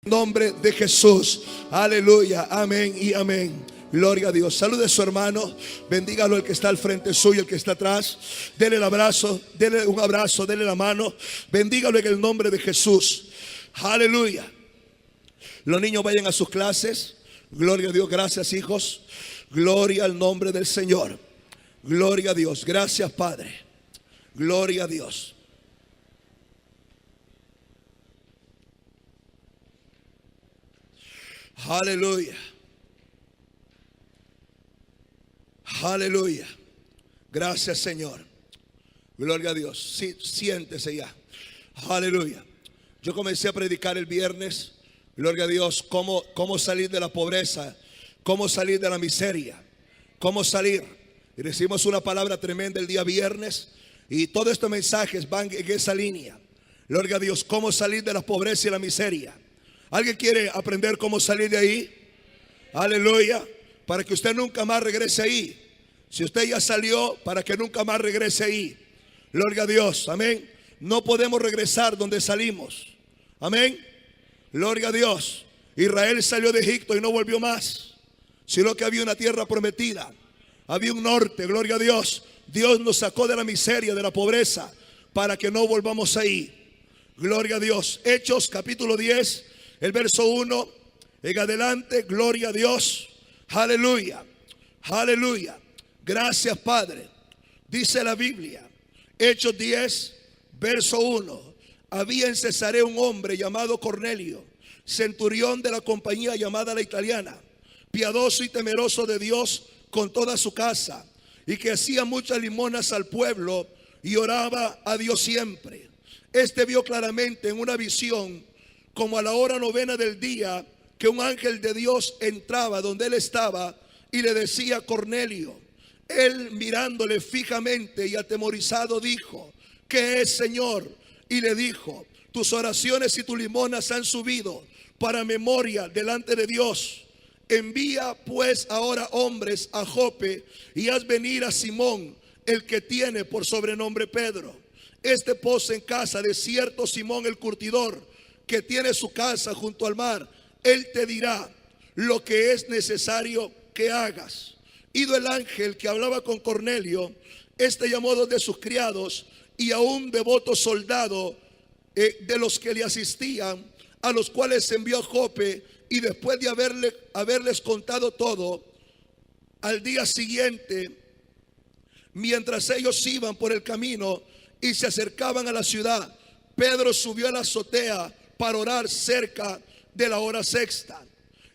Nombre de Jesús, aleluya, amén y amén. Gloria a Dios. Salude a su hermano, bendígalo el que está al frente suyo, el que está atrás. Dele el abrazo, dele un abrazo, dele la mano. Bendígalo en el nombre de Jesús. Aleluya. Los niños vayan a sus clases. Gloria a Dios, gracias hijos. Gloria al nombre del Señor. Gloria a Dios, gracias Padre. Gloria a Dios. Aleluya. Aleluya. Gracias Señor. Gloria a Dios. Sí, siéntese ya. Aleluya. Yo comencé a predicar el viernes. Gloria a Dios. Cómo salir de la pobreza. Cómo salir de la miseria. Cómo salir. Y recibimos una palabra tremenda el día viernes. Y todos estos mensajes van en esa línea. Gloria a Dios. Cómo salir de la pobreza y la miseria. ¿Alguien quiere aprender cómo salir de ahí? Aleluya. Para que usted nunca más regrese ahí. Si usted ya salió, para que nunca más regrese ahí. Gloria a Dios. Amén. No podemos regresar donde salimos. Amén. Gloria a Dios. Israel salió de Egipto y no volvió más. Sino que había una tierra prometida. Había un norte. Gloria a Dios. Dios nos sacó de la miseria, de la pobreza, para que no volvamos ahí. Gloria a Dios. Hechos capítulo 10. El verso 1 en adelante, gloria a Dios, aleluya, aleluya, gracias Padre. Dice la Biblia, Hechos 10, verso 1, había en Cesarea un hombre llamado Cornelio, centurión de la compañía llamada la Italiana, piadoso y temeroso de Dios con toda su casa, y que hacía muchas limonas al pueblo y oraba a Dios siempre. Este vio claramente en una visión, como a la hora novena del día, que un ángel de Dios entraba donde él estaba y le decía: Cornelio. Él, mirándole fijamente y atemorizado, dijo: ¿qué es, Señor? Y le dijo: tus oraciones y tus limonas han subido para memoria delante de Dios. Envía pues ahora hombres a Jope y haz venir a Simón, el que tiene por sobrenombre Pedro. Este posa en casa de cierto Simón el curtidor, que tiene su casa junto al mar. Él te dirá lo que es necesario que hagas. Ido el ángel que hablaba con Cornelio, este llamó a dos de sus criados y a un devoto soldado de los que le asistían, a los cuales envió a Jope. Y después de haberles contado todo, al día siguiente, mientras ellos iban por el camino y se acercaban a la ciudad, Pedro subió a la azotea para orar cerca de la hora sexta.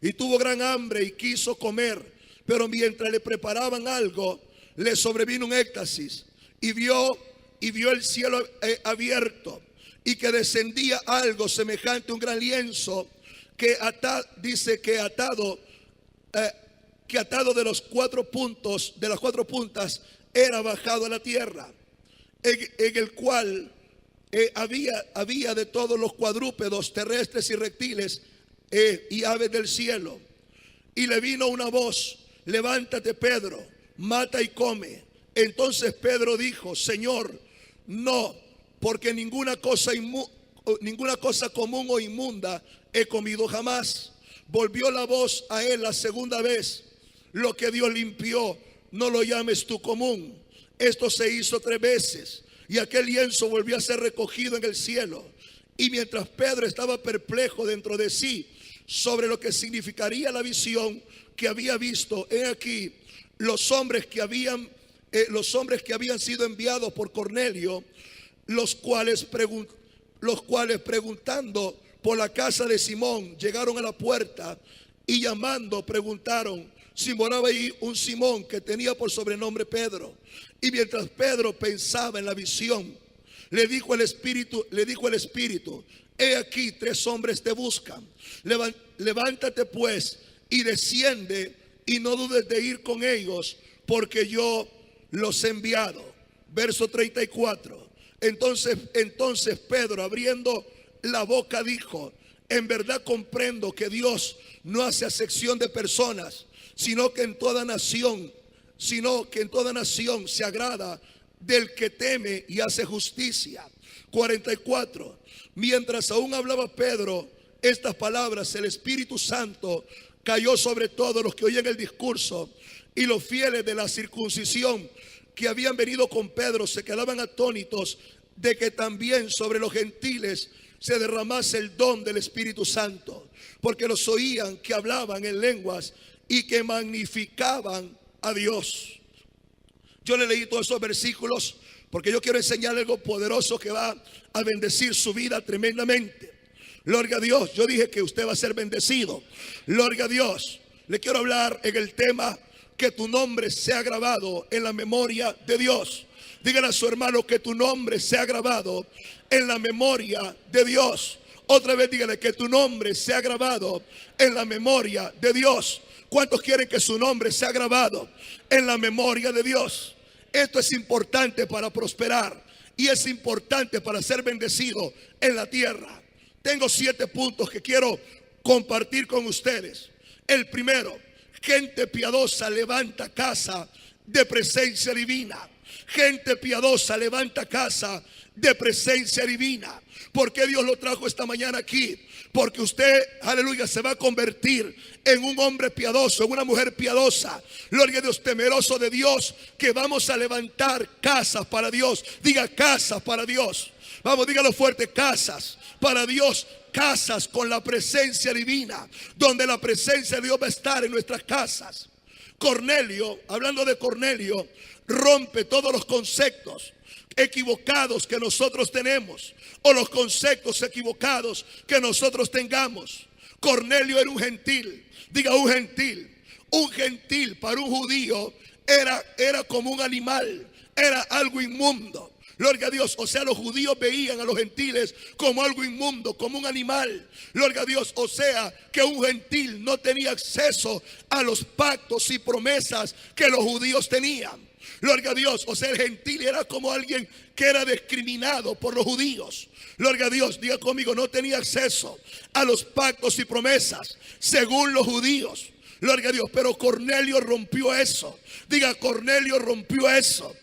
Y tuvo gran hambre y quiso comer, pero mientras le preparaban algo, le sobrevino un éxtasis y vio el cielo abierto, y que descendía algo semejante a un gran lienzo, que atado de los cuatro puntos, de las cuatro puntas, era bajado a la tierra, en el cual había de todos los cuadrúpedos terrestres y reptiles y aves del cielo. Y le vino una voz: levántate, Pedro, mata y come. Entonces Pedro dijo: Señor, no, porque ninguna cosa común o inmunda he comido jamás. Volvió la voz a él la segunda vez: lo que Dios limpió, no lo llames tú común. Esto se hizo 3 veces. Y aquel lienzo volvió a ser recogido en el cielo. Y mientras Pedro estaba perplejo dentro de sí sobre lo que significaría la visión que había visto, he aquí los hombres que habían sido enviados por Cornelio, los cuales preguntando por la casa de Simón, llegaron a la puerta y llamando preguntaron si moraba ahí un Simón, que tenía por sobrenombre Pedro. Y mientras Pedro pensaba en la visión, le dijo el Espíritu: he aquí 3 hombres te buscan. Levántate pues y desciende, y no dudes de ir con ellos, porque yo los he enviado. Verso 34. Entonces Pedro, abriendo la boca, dijo: en verdad comprendo que Dios no hace acepción de personas, sino que en toda nación se agrada del que teme y hace justicia. 44. Mientras aún hablaba Pedro, estas palabras, el Espíritu Santo cayó sobre todos los que oían el discurso, y los fieles de la circuncisión que habían venido con Pedro se quedaban atónitos de que también sobre los gentiles se derramase el don del Espíritu Santo, porque los oían que hablaban en lenguas y que magnificaban a Dios. Yo le leí todos esos versículos porque yo quiero enseñarle algo poderoso que va a bendecir su vida tremendamente. Gloria a Dios. Yo dije que usted va a ser bendecido. Gloria a Dios. Le quiero hablar en el tema que tu nombre sea grabado en la memoria de Dios. Dígale a su hermano que tu nombre sea grabado en la memoria de Dios. Otra vez dígale que tu nombre sea grabado en la memoria de Dios. ¿Cuántos quieren que su nombre sea grabado en la memoria de Dios? Esto es importante para prosperar y es importante para ser bendecido en la tierra. Tengo 7 puntos que quiero compartir con ustedes. El primero: gente piadosa levanta casa de presencia divina. Gente piadosa levanta casa de presencia divina. ¿Por qué Dios lo trajo esta mañana aquí? Porque usted, aleluya, se va a convertir en un hombre piadoso, en una mujer piadosa. Gloria a Dios, temeroso de Dios, que vamos a levantar casas para Dios. Diga, casas para Dios. Vamos, dígalo fuerte, casas para Dios. Casas con la presencia divina, donde la presencia de Dios va a estar en nuestras casas. Cornelio, hablando de Cornelio, rompe todos los conceptos equivocados que nosotros tenemos, o los conceptos equivocados que nosotros tengamos. Cornelio era un gentil. Diga, un gentil. Un gentil para un judío era como un animal, era algo inmundo. Gloria a Dios. O sea, los judíos veían a los gentiles como algo inmundo, como un animal. Gloria a Dios. O sea, que un gentil no tenía acceso a los pactos y promesas que los judíos tenían. Gloria a Dios. O sea, el gentil era como alguien que era discriminado por los judíos. Gloria a Dios. Diga conmigo, no tenía acceso a los pactos y promesas según los judíos. Gloria a Dios. Pero Cornelio rompió eso. Diga, Cornelio rompió eso.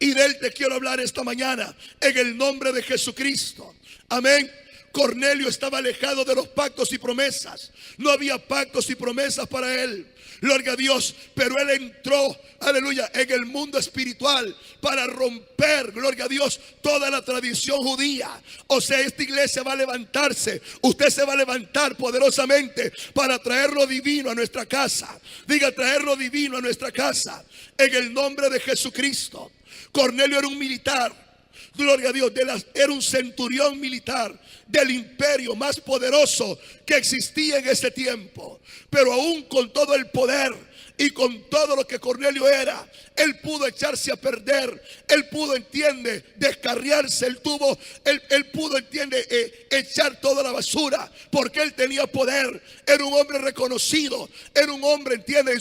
Y de él te quiero hablar esta mañana en el nombre de Jesucristo. Amén. Cornelio estaba alejado de los pactos y promesas. No había pactos y promesas para él. Gloria a Dios. Pero él entró, aleluya, en el mundo espiritual para romper, gloria a Dios, toda la tradición judía. O sea, esta iglesia va a levantarse. Usted se va a levantar poderosamente para traer lo divino a nuestra casa. Diga, traer lo divino a nuestra casa en el nombre de Jesucristo. Cornelio era un militar, gloria a Dios, era un centurión militar del imperio más poderoso que existía en ese tiempo. Pero aún con todo el poder y con todo lo que Cornelio era, él pudo echarse a perder. Él pudo, entiende, descarriarse. Él pudo, entiende, echar toda la basura, porque él tenía poder. Era un hombre reconocido. Era un hombre, entiende,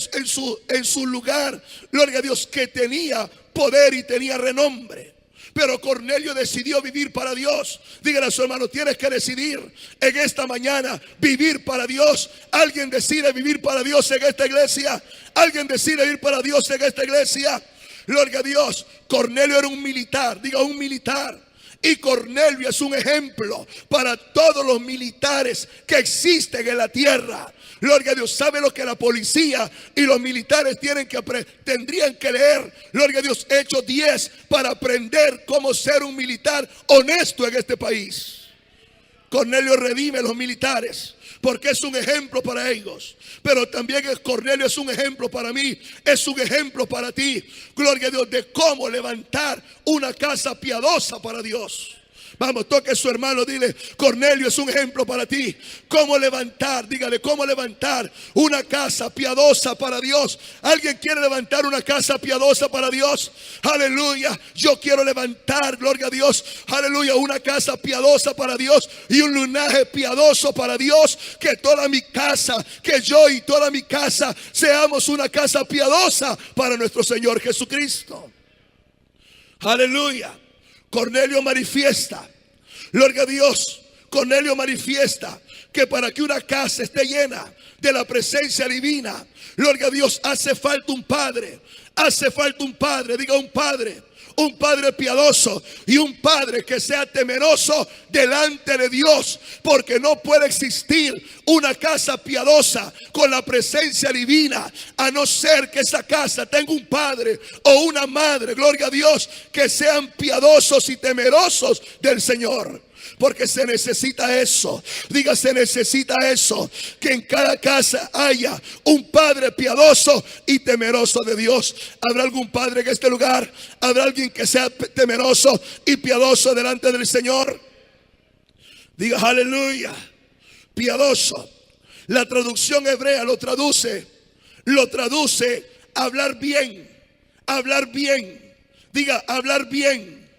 en su lugar, gloria a Dios, que tenía poder y tenía renombre. Pero Cornelio decidió vivir para Dios. Dígale a su hermano, tienes que decidir en esta mañana vivir para Dios. Alguien decide vivir para Dios en esta iglesia. Alguien decide vivir para Dios en esta iglesia. Gloria a Dios. Cornelio era un militar. Diga, un militar. Y Cornelio es un ejemplo para todos los militares que existen en la tierra. Gloria a Dios. ¿Sabe lo que la policía y los militares tendrían que leer? Gloria a Dios. Hechos 10 para aprender cómo ser un militar honesto en este país. Cornelio redime a los militares porque es un ejemplo para ellos. Pero también Cornelio es un ejemplo para mí. Es un ejemplo para ti. Gloria a Dios, de cómo levantar una casa piadosa para Dios. Vamos, toque a su hermano, dile, Cornelio es un ejemplo para ti. Cómo levantar, dígale, cómo levantar una casa piadosa para Dios. ¿Alguien quiere levantar una casa piadosa para Dios? Aleluya. Yo quiero levantar, gloria a Dios, aleluya, una casa piadosa para Dios y un linaje piadoso para Dios. Que toda mi casa, que yo y toda mi casa seamos una casa piadosa para nuestro Señor Jesucristo. Aleluya. Cornelio manifiesta, gloria a Dios, Cornelio manifiesta que para que una casa esté llena de la presencia divina, gloria a Dios, hace falta un padre. Hace falta un padre, diga un padre. un padre piadoso y un padre que sea temeroso delante de Dios, porque no puede existir una casa piadosa con la presencia divina, a no ser que esa casa tenga un padre o una madre, gloria a Dios, que sean piadosos y temerosos del Señor. Porque se necesita eso. Diga, se necesita eso. Que en cada casa haya un padre piadoso y temeroso de Dios. ¿Habrá algún padre en este lugar? ¿Habrá alguien que sea temeroso y piadoso delante del Señor? Diga, aleluya. Piadoso. La traducción hebrea lo traduce hablar bien. Hablar bien. Diga, hablar bien.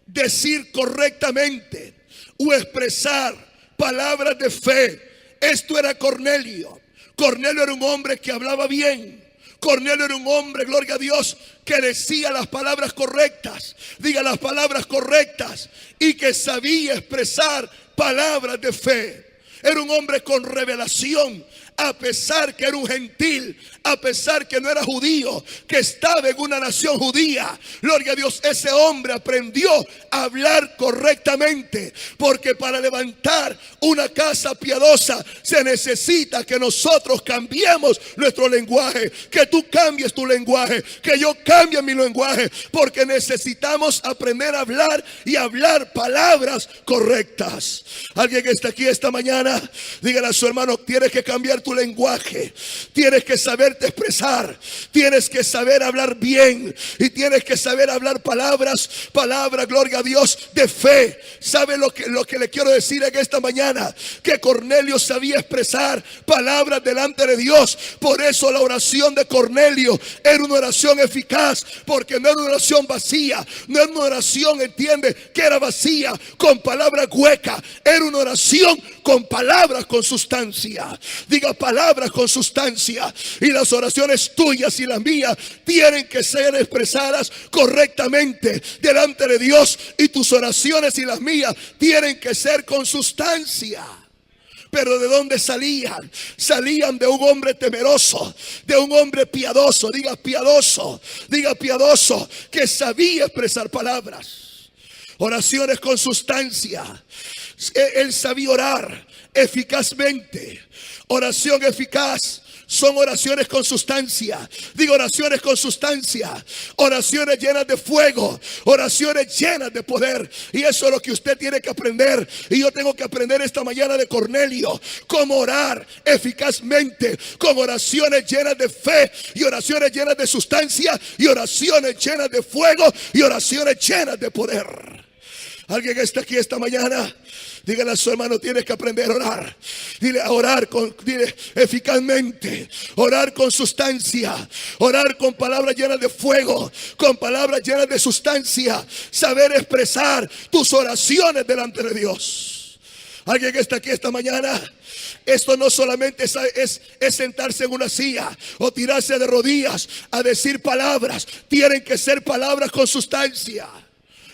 Decir correctamente o expresar palabras de fe. Esto era Cornelio. Cornelio era un hombre que hablaba bien. Cornelio era un hombre, gloria a Dios, que decía las palabras correctas. Diga, las palabras correctas. Y que sabía expresar palabras de fe. Era un hombre con revelación, a pesar que era un gentil, a pesar que no era judío, que estaba en una nación judía. Gloria a Dios, ese hombre aprendió a hablar correctamente, porque para levantar una casa piadosa se necesita que nosotros cambiemos nuestro lenguaje, que tú cambies tu lenguaje, que yo cambie mi lenguaje, porque necesitamos aprender a hablar y hablar palabras correctas. Alguien que está aquí esta mañana, dígale a su hermano, tienes que cambiar tu lenguaje, tienes que saberte expresar, tienes que saber hablar bien y tienes que saber hablar palabras, gloria a Dios, de fe. ¿Sabe lo que le quiero decir en esta mañana? Que Cornelio sabía expresar palabras delante de Dios. Por eso la oración de Cornelio era una oración eficaz, porque no era una oración vacía, no era una oración, entiende, que era vacía con palabras huecas. Era una oración con palabras con sustancia. Diga, palabras con sustancia. Y las oraciones tuyas y las mías tienen que ser expresadas correctamente delante de Dios. Y tus oraciones y las mías tienen que ser con sustancia. Pero ¿de dónde salían? Salían de un hombre temeroso, de un hombre piadoso. Diga piadoso, que sabía expresar palabras. Oraciones con sustancia. Él sabía orar eficazmente. Oración eficaz son oraciones con sustancia. Digo, oraciones con sustancia. Oraciones llenas de fuego. Oraciones llenas de poder. Y eso es lo que usted tiene que aprender. Y yo tengo que aprender esta mañana de Cornelio. Cómo orar eficazmente. Con oraciones llenas de fe. Y oraciones llenas de sustancia. Y oraciones llenas de fuego. Y oraciones llenas de poder. Alguien que está aquí esta mañana, dígale a su hermano, tienes que aprender a orar. Dile a orar dile eficazmente, orar con sustancia, orar con palabras llenas de fuego, con palabras llenas de sustancia. Saber expresar tus oraciones delante de Dios. Alguien que está aquí esta mañana, esto no solamente es sentarse en una silla o tirarse de rodillas a decir palabras. Tienen que ser palabras con sustancia.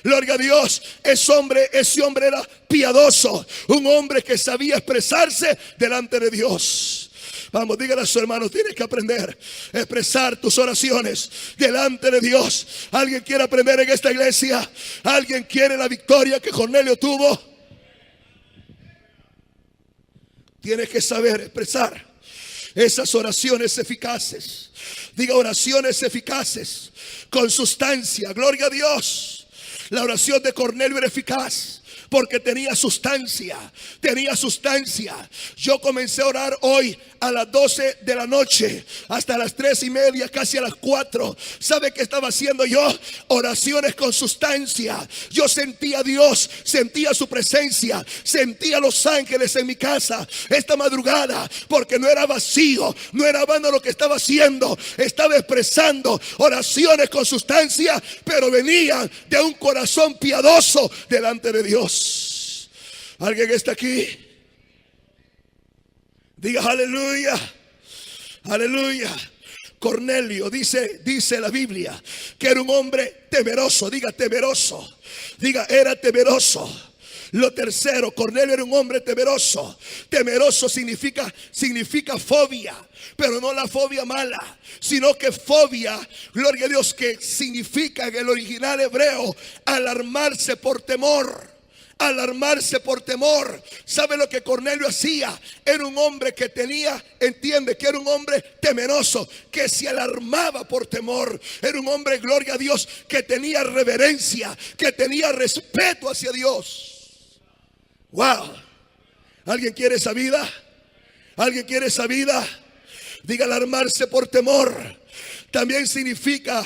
Gloria a Dios, ese hombre era piadoso, un hombre que sabía expresarse delante de Dios. Vamos, dígale a su hermano, tienes que aprender a expresar tus oraciones delante de Dios. ¿Alguien quiere aprender en esta iglesia? ¿Alguien quiere la victoria que Cornelio tuvo? Tienes que saber expresar esas oraciones eficaces. Diga, oraciones eficaces con sustancia. Gloria a Dios. La oración de Cornelio era eficaz porque tenía sustancia. Yo comencé a orar hoy a las 12 de la noche hasta las 3:30, casi a las 4. ¿Sabe qué estaba haciendo yo? Oraciones con sustancia. Yo sentía a Dios, sentía su presencia, sentía a los ángeles en mi casa esta madrugada, porque no era vacío, no era vano lo que estaba haciendo. Estaba expresando oraciones con sustancia, pero venían de un corazón piadoso delante de Dios. ¿Alguien que está aquí? Diga aleluya, aleluya. Cornelio dice la Biblia que era un hombre temeroso. Diga temeroso. Diga, era temeroso. Lo tercero, Cornelio era un hombre temeroso. Temeroso significa fobia, pero no la fobia mala, sino que fobia, gloria a Dios, que significa en el original hebreo alarmarse por temor. Alarmarse por temor. ¿Sabe lo que Cornelio hacía? Era un hombre que entiende que era un hombre temeroso, que se alarmaba por temor. Era un hombre, gloria a Dios, que tenía reverencia, que tenía respeto hacia Dios. Wow. ¿Alguien quiere esa vida? ¿Alguien quiere esa vida? Diga, alarmarse por temor. También significa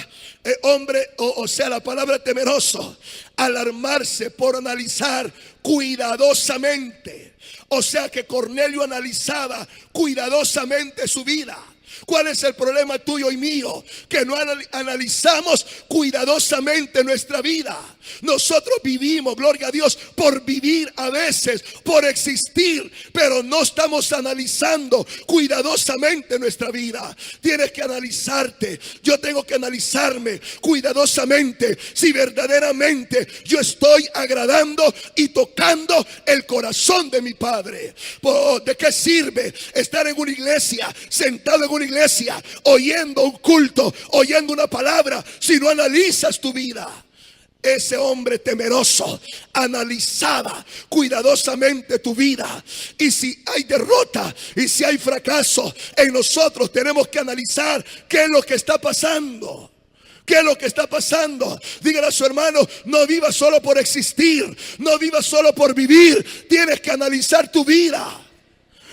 hombre, o sea, la palabra temeroso, alarmarse por analizar cuidadosamente. O sea que Cornelio analizaba cuidadosamente su vida. ¿Cuál es el problema tuyo y mío? Que no analizamos cuidadosamente nuestra vida. Nosotros vivimos, gloria a Dios, por vivir a veces, por existir, pero no estamos analizando cuidadosamente nuestra vida. Tienes que analizarte. Yo tengo que analizarme cuidadosamente si verdaderamente yo estoy agradando y tocando el corazón de mi Padre. ¿De qué sirve estar en una iglesia, sentado en una iglesia, oyendo un culto, oyendo una palabra, si no analizas tu vida? Ese hombre temeroso analizaba cuidadosamente tu vida. Y si hay derrota y si hay fracaso en nosotros, tenemos que analizar qué es lo que está pasando. ¿Qué es lo que está pasando? Dígale a su hermano, no vivas solo por existir, no vivas solo por vivir. Tienes que analizar tu vida.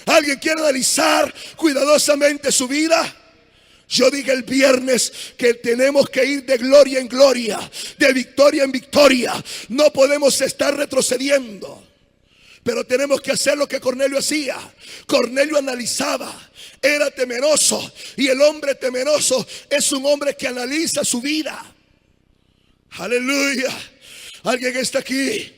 ¿Alguien quiere analizar cuidadosamente su vida? Yo dije el viernes que tenemos que ir de gloria en gloria, de victoria en victoria. No podemos estar retrocediendo, pero tenemos que hacer lo que Cornelio hacía. Cornelio analizaba, era temeroso, y el hombre temeroso es un hombre que analiza su vida. Aleluya. ¿Alguien está aquí?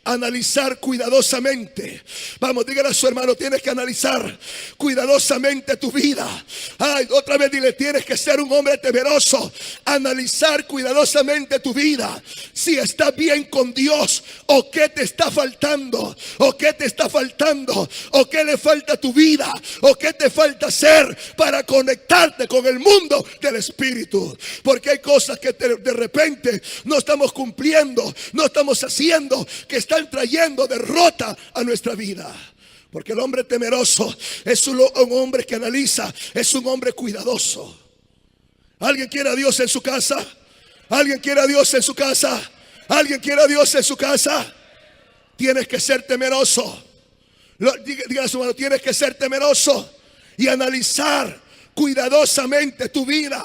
Analizar cuidadosamente. Vamos, dígale a su hermano, tienes que analizar cuidadosamente tu vida. Ay, otra vez dile, tienes que ser un hombre temeroso. Analizar cuidadosamente tu vida. Si estás bien con Dios, o qué te está faltando, o qué te está faltando, o qué le falta a tu vida, o qué te falta hacer para conectarte con el mundo del Espíritu. Porque hay cosas que de repente no estamos cumpliendo, no estamos haciendo, que están trayendo derrota a nuestra vida. Porque el hombre temeroso es un hombre que analiza, es un hombre cuidadoso. ¿Alguien quiere a Dios en su casa? ¿Alguien quiere a Dios en su casa? ¿Alguien quiere a Dios en su casa? Tienes que ser temeroso. Diga a su hermano, tienes que ser temeroso y analizar cuidadosamente tu vida.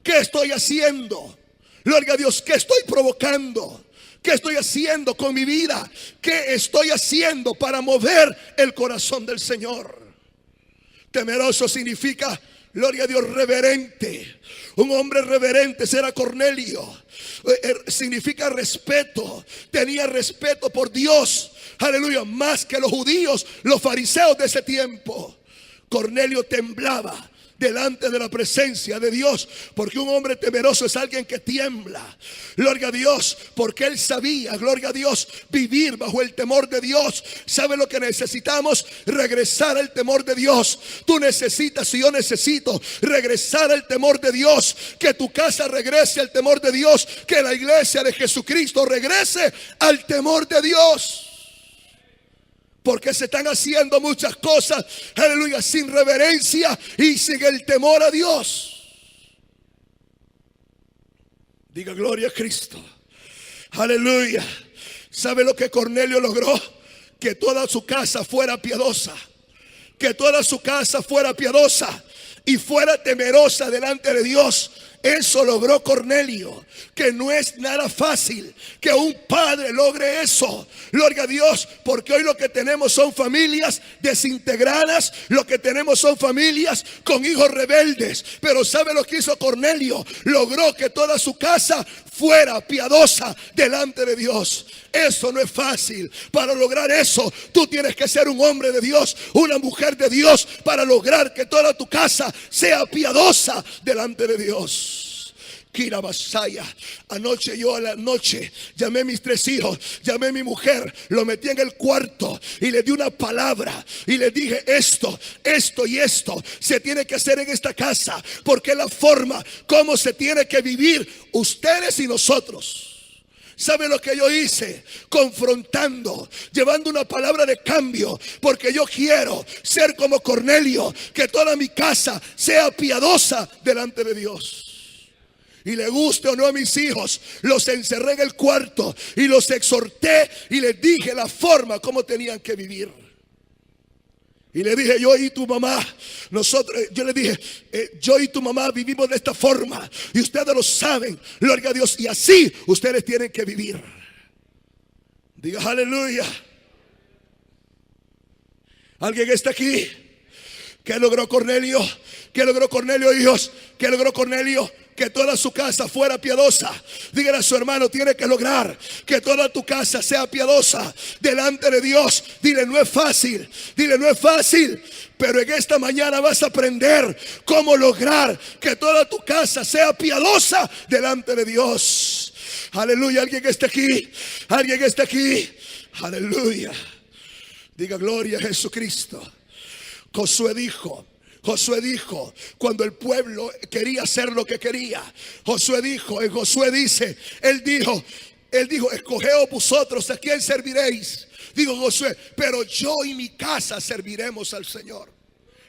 ¿Qué estoy haciendo? Gloria a Dios, ¿qué estoy provocando? ¿Qué estoy haciendo con mi vida? ¿Qué estoy haciendo para mover el corazón del Señor? Temeroso significa, gloria a Dios, reverente. Un hombre reverente será Cornelio. Significa respeto. Tenía respeto por Dios. Aleluya. Más que los judíos, los fariseos de ese tiempo. Cornelio temblaba delante de la presencia de Dios, porque un hombre temeroso es alguien que tiembla. Gloria a Dios, porque él sabía, gloria a Dios, vivir bajo el temor de Dios. ¿Sabe lo que necesitamos? Regresar al temor de Dios. Tú necesitas y yo necesito regresar al temor de Dios. Que tu casa regrese al temor de Dios. Que la iglesia de Jesucristo regrese al temor de Dios. Porque se están haciendo muchas cosas, aleluya, sin reverencia y sin el temor a Dios. Diga gloria a Cristo. Aleluya. ¿Sabe lo que Cornelio logró? Que toda su casa fuera piadosa. Que toda su casa fuera piadosa y fuera temerosa delante de Dios. Eso logró Cornelio, que no es nada fácil que un padre logre eso. Gloria a Dios, porque hoy lo que tenemos son familias desintegradas, lo que tenemos son familias con hijos rebeldes. Pero ¿sabe lo que hizo Cornelio? Logró que toda su casa fuera piadosa delante de Dios. Eso no es fácil. Para lograr eso, tú tienes que ser un hombre de Dios, una mujer de Dios, para lograr que toda tu casa sea piadosa delante de Dios. Kira Basaya. Anoche yo a la noche llamé a mis 3 hijos, llamé a mi mujer, lo metí en el cuarto y le di una palabra y le dije: esto y esto se tiene que hacer en esta casa, porque es la forma como se tiene que vivir ustedes y nosotros. ¿Sabe lo que yo hice? Confrontando, llevando una palabra de cambio, porque yo quiero ser como Cornelio, que toda mi casa sea piadosa delante de Dios. Y le guste o no a mis hijos, los encerré en el cuarto y los exhorté y les dije la forma como tenían que vivir. Y le dije: yo y tu mamá, yo le dije, yo y tu mamá vivimos de esta forma y ustedes lo saben, gloria a Dios, y así ustedes tienen que vivir. Diga aleluya. ¿Alguien está aquí? ¿Qué logró Cornelio? ¿Qué logró Cornelio, hijos? ¿Qué logró Cornelio? Que toda su casa fuera piadosa. Dígale a su hermano: tiene que lograr que toda tu casa sea piadosa delante de Dios. Dile: no es fácil. Dile: no es fácil. Pero en esta mañana vas a aprender cómo lograr que toda tu casa sea piadosa delante de Dios. Aleluya. ¿Alguien que está aquí? ¿Alguien que está aquí? Aleluya. Diga: gloria a Jesucristo. Josué dijo, cuando el pueblo quería hacer lo que quería, Josué dice, él dijo: escogeos vosotros a quién serviréis. Digo Josué: pero yo y mi casa serviremos al Señor.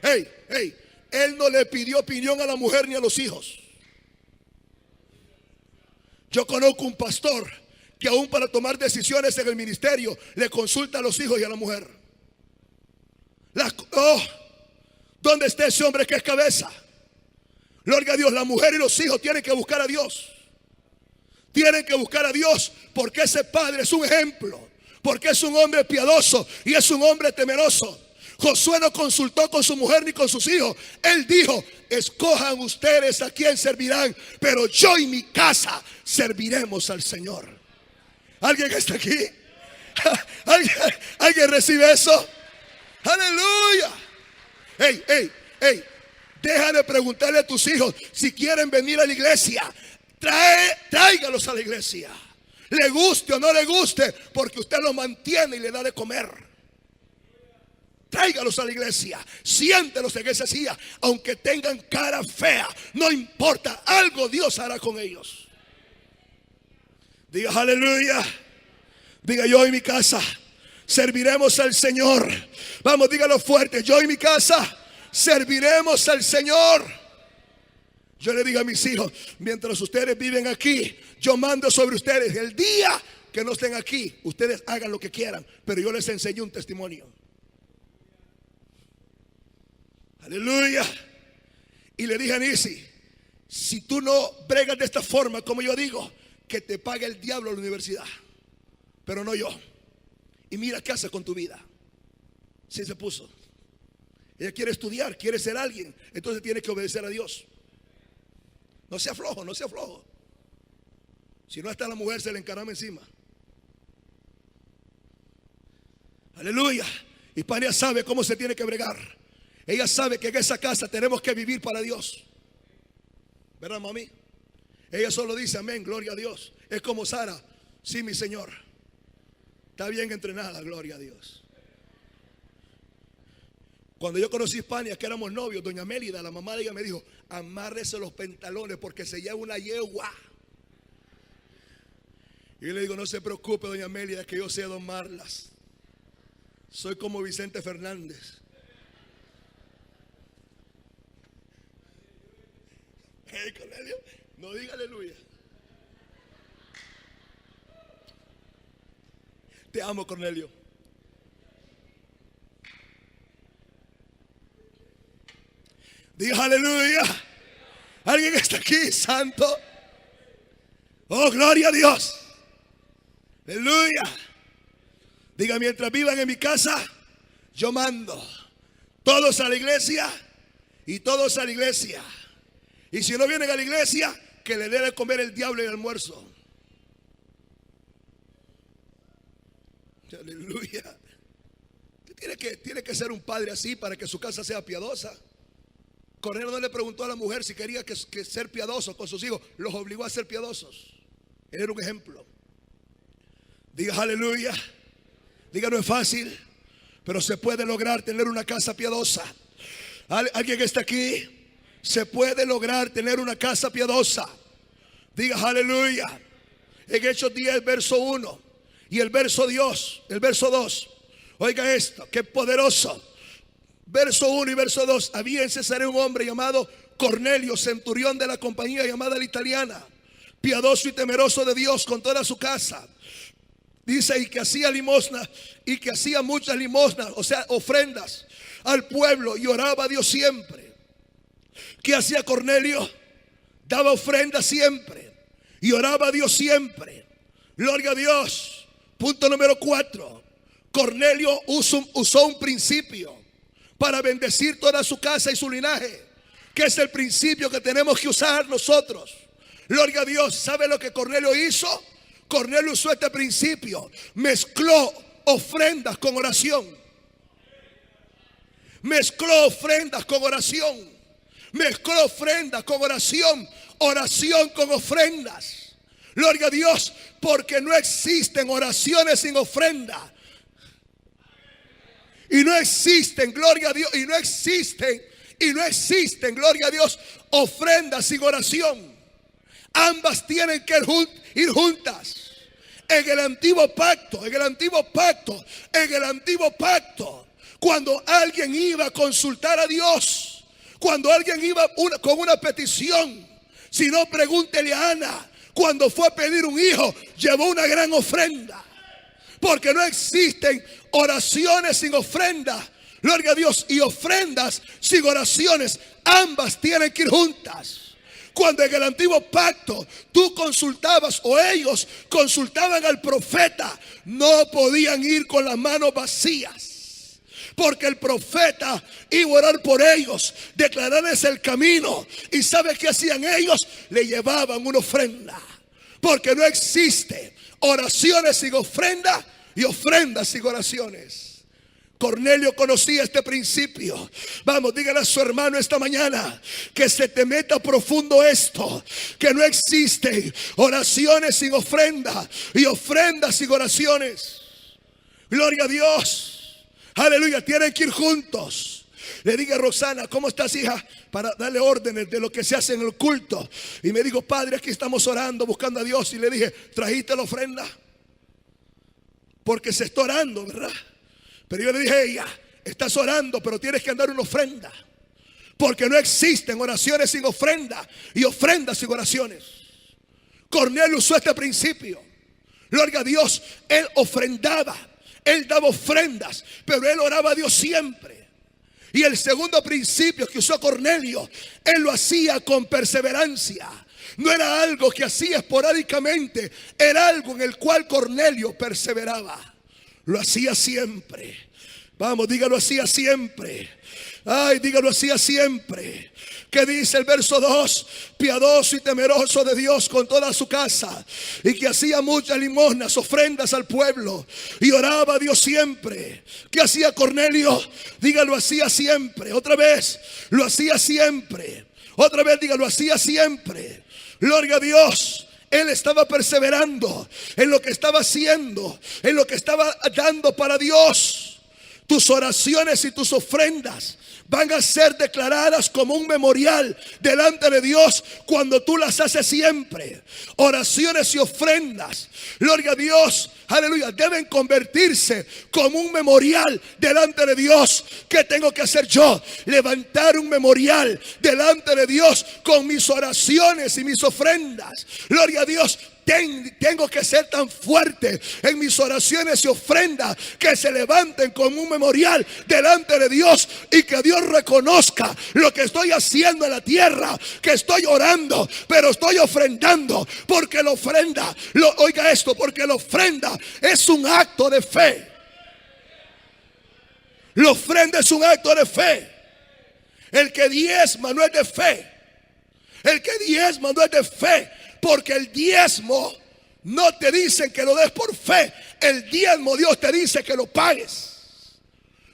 Él no le pidió opinión a la mujer ni a los hijos. Yo conozco un pastor que aún para tomar decisiones en el ministerio le consulta a los hijos y a la mujer. ¿Dónde está ese hombre que es cabeza? Gloria a Dios. La mujer y los hijos tienen que buscar a Dios. Tienen que buscar a Dios, porque ese padre es un ejemplo, porque es un hombre piadoso y es un hombre temeroso. Josué no consultó con su mujer ni con sus hijos. Él dijo: escojan ustedes a quién servirán, pero yo y mi casa serviremos al Señor. ¿Alguien está aquí? ¿Alguien recibe eso? Aleluya. Deja de preguntarle a tus hijos si quieren venir a la iglesia. Tráigalos a la iglesia, le guste o no le guste, porque usted los mantiene y le da de comer. Tráigalos a la iglesia, siéntelos en esa silla, aunque tengan cara fea, no importa, algo Dios hará con ellos. Diga aleluya. Diga: yo y mi casa serviremos al Señor. Vamos, dígalo fuerte: yo y mi casa serviremos al Señor. Yo le digo a mis hijos: mientras ustedes viven aquí, yo mando sobre ustedes. El día que no estén aquí, ustedes hagan lo que quieran, pero yo les enseño un testimonio. Aleluya. Y le dije a Nisi: si tú no bregas de esta forma, como yo digo, que te pague el diablo a la universidad, pero no yo. Y mira qué haces con tu vida. Si se puso. Ella quiere estudiar, quiere ser alguien, entonces tiene que obedecer a Dios. No sea flojo, no sea flojo. Si no, hasta la mujer se le encarama encima. Aleluya. Hispania sabe cómo se tiene que bregar. Ella sabe que en esa casa tenemos que vivir para Dios. ¿Verdad, mami? Ella solo dice amén, gloria a Dios. Es como Sara: sí, mi Señor. Está bien entrenada, gloria a Dios. Cuando yo conocí a Hispania, que éramos novios, doña Mélida, la mamá de ella, me dijo: amárrese los pantalones porque se lleva una yegua. Y yo le digo: no se preocupe, doña Mélida, que yo sé domarlas. Soy como Vicente Fernández. Cornelio, no diga aleluya. Te amo, Cornelio. Diga aleluya. ¿Alguien está aquí, santo? Oh, gloria a Dios. Aleluya. Diga: mientras vivan en mi casa, yo mando. Todos a la iglesia y todos a la iglesia. Y si no vienen a la iglesia, que le dé de comer el diablo en el almuerzo. Aleluya. Tiene que ser un padre así para que su casa sea piadosa. Cornelio no le preguntó a la mujer si quería que ser piadoso con sus hijos. Los obligó a ser piadosos. Él era un ejemplo. Diga aleluya. Diga, no es fácil, pero se puede lograr tener una casa piadosa. ¿Alguien que está aquí? Se puede lograr tener una casa piadosa. Diga aleluya. En Hechos 10, verso 1 y el verso 2. Oiga esto, qué poderoso. Verso 1 y verso 2. Había en Cesarea un hombre llamado Cornelio, centurión de la compañía llamada la Italiana, piadoso y temeroso de Dios con toda su casa. Dice, y que hacía limosna, y que hacía muchas limosnas, o sea, ofrendas al pueblo, y oraba a Dios siempre. ¿Qué hacía Cornelio? Daba ofrendas siempre y oraba a Dios siempre. Gloria a Dios. Punto número 4. Cornelio usó un principio para bendecir toda su casa y su linaje, que es el principio que tenemos que usar nosotros. Gloria a Dios. ¿Sabe lo que Cornelio hizo? Cornelio usó este principio. Mezcló ofrendas con oración. Mezcló ofrendas con oración. Mezcló ofrendas con oración. Oración con ofrendas. Gloria a Dios. Porque no existen oraciones sin ofrenda. Y no existen, gloria a Dios, y no existen, gloria a Dios, ofrendas sin oración. Ambas tienen que ir juntas. En el antiguo pacto, cuando alguien iba a consultar a Dios, cuando alguien iba con una petición, si no, pregúntele a Ana, cuando fue a pedir un hijo, llevó una gran ofrenda. Porque no existen oraciones sin ofrenda. Gloria a Dios. Y ofrendas sin oraciones. Ambas tienen que ir juntas. Cuando en el antiguo pacto tú consultabas o ellos consultaban al profeta, no podían ir con las manos vacías. Porque el profeta iba a orar por ellos, declararles el camino. ¿Y sabes qué hacían ellos? Le llevaban una ofrenda. Porque no existe oraciones sin ofrenda y ofrendas sin oraciones. Cornelio conocía este principio. Vamos, dígale a su hermano esta mañana que se te meta profundo esto, que no existen oraciones sin ofrenda y ofrendas sin oraciones. Gloria a Dios. Aleluya, tienen que ir juntos. Le dije a Roxana, ¿cómo estás, hija? Para darle órdenes de lo que se hace en el culto. Y me dijo, padre, aquí estamos orando, buscando a Dios. Y le dije, ¿trajiste la ofrenda? Porque se está orando, ¿verdad? Pero yo le dije a ella, estás orando, pero tienes que andar una ofrenda. Porque no existen oraciones sin ofrenda y ofrendas sin oraciones. Cornelio usó este principio. Gloria a Dios, él ofrendaba, él daba ofrendas, pero él oraba a Dios siempre. Y el segundo principio que usó Cornelio, él lo hacía con perseverancia. No era algo que hacía esporádicamente, era algo en el cual Cornelio perseveraba. Lo hacía siempre. Vamos, dígalo, hacía siempre. Ay, dígalo, hacía siempre. ¿Qué dice el verso 2? Piadoso y temeroso de Dios con toda su casa, y que hacía muchas limosnas, ofrendas al pueblo, y oraba a Dios siempre. ¿Qué hacía Cornelio? Dígalo, hacía siempre. Otra vez, lo hacía siempre. Otra vez, dígalo, hacía siempre. Gloria a Dios. Él estaba perseverando en lo que estaba haciendo, en lo que estaba dando para Dios. Tus oraciones y tus ofrendas van a ser declaradas como un memorial delante de Dios cuando tú las haces siempre. Oraciones y ofrendas, gloria a Dios, aleluya, deben convertirse como un memorial delante de Dios. ¿Qué tengo que hacer yo? Levantar un memorial delante de Dios con mis oraciones y mis ofrendas. Gloria a Dios. Tengo que ser tan fuerte en mis oraciones y ofrendas que se levanten como un memorial delante de Dios, y que Dios reconozca lo que estoy haciendo en la tierra, que estoy orando, pero estoy ofrendando. Porque la ofrenda, oiga esto, porque la ofrenda es un acto de fe. La ofrenda es un acto de fe. El que diezma no es de fe. El que diezma no es de fe. Porque el diezmo no te dicen que lo des por fe. El diezmo Dios te dice que lo pagues.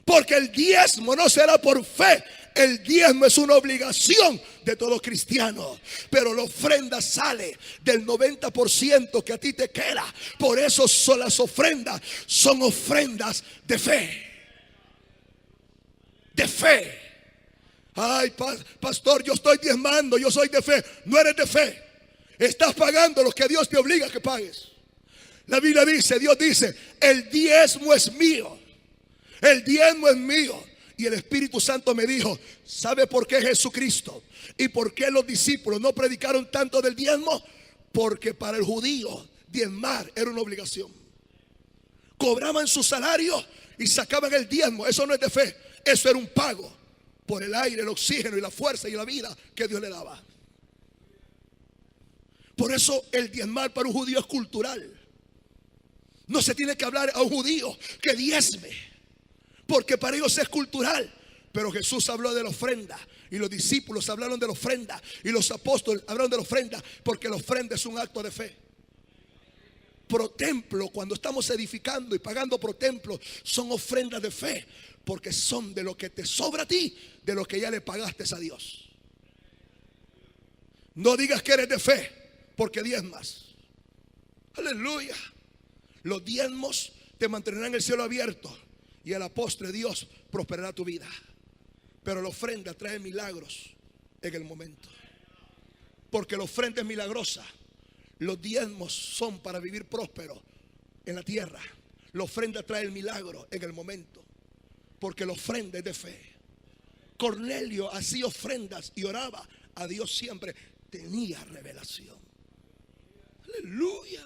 Porque el diezmo no será por fe. El diezmo es una obligación de todo cristiano, pero la ofrenda sale del 90% que a ti te queda. Por eso son las ofrendas, son ofrendas de fe. De fe. Ay, pastor, yo estoy diezmando, yo soy de fe. No eres de fe. Estás pagando lo que Dios te obliga a que pagues. La Biblia dice, Dios dice, el diezmo es mío. El diezmo es mío. Y el Espíritu Santo me dijo, ¿sabe por qué Jesucristo y por qué los discípulos no predicaron tanto del diezmo? Porque para el judío diezmar era una obligación. Cobraban su salario y sacaban el diezmo. Eso no es de fe. Eso era un pago por el aire, el oxígeno y la fuerza y la vida que Dios le daba. Por eso el diezmar para un judío es cultural. No se tiene que hablar a un judío que diezme, porque para ellos es cultural. Pero Jesús habló de la ofrenda, y los discípulos hablaron de la ofrenda, y los apóstoles hablaron de la ofrenda, porque la ofrenda es un acto de fe. Pro templo, cuando estamos edificando y pagando pro templo, son ofrendas de fe, porque son de lo que te sobra a ti, de lo que ya le pagaste a Dios. No digas que eres de fe, porque diezmas. Aleluya. Los diezmos te mantendrán el cielo abierto, y a la postre Dios prosperará tu vida. Pero la ofrenda trae milagros en el momento, porque la ofrenda es milagrosa. Los diezmos son para vivir próspero en la tierra. La ofrenda trae el milagro en el momento, porque la ofrenda es de fe. Cornelio hacía ofrendas y oraba a Dios siempre. Tenía revelación. Aleluya.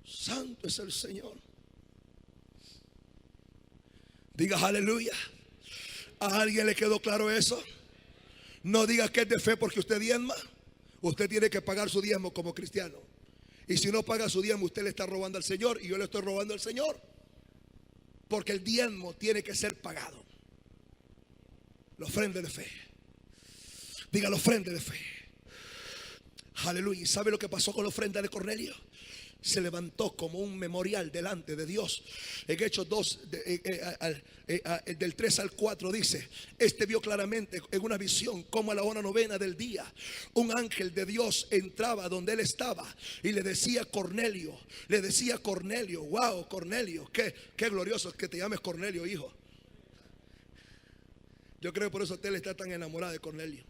Santo es el Señor. Diga aleluya. ¿A alguien le quedó claro eso? No diga que es de fe porque usted diezma. Usted tiene que pagar su diezmo como cristiano. Y si no paga su diezmo, usted le está robando al Señor, y yo le estoy robando al Señor. Porque el diezmo tiene que ser pagado. La ofrenda de fe. Diga la ofrenda de fe. Aleluya. ¿Y sabe lo que pasó con la ofrenda de Cornelio? Se levantó como un memorial delante de Dios. En Hechos 2, del 3 al 4 dice: este vio claramente en una visión como a la hora novena del día un ángel de Dios entraba donde él estaba y le decía Cornelio. Le decía Cornelio. Wow, Cornelio, qué glorioso que te llames Cornelio, hijo. Yo creo que por eso usted está tan enamorado de Cornelio.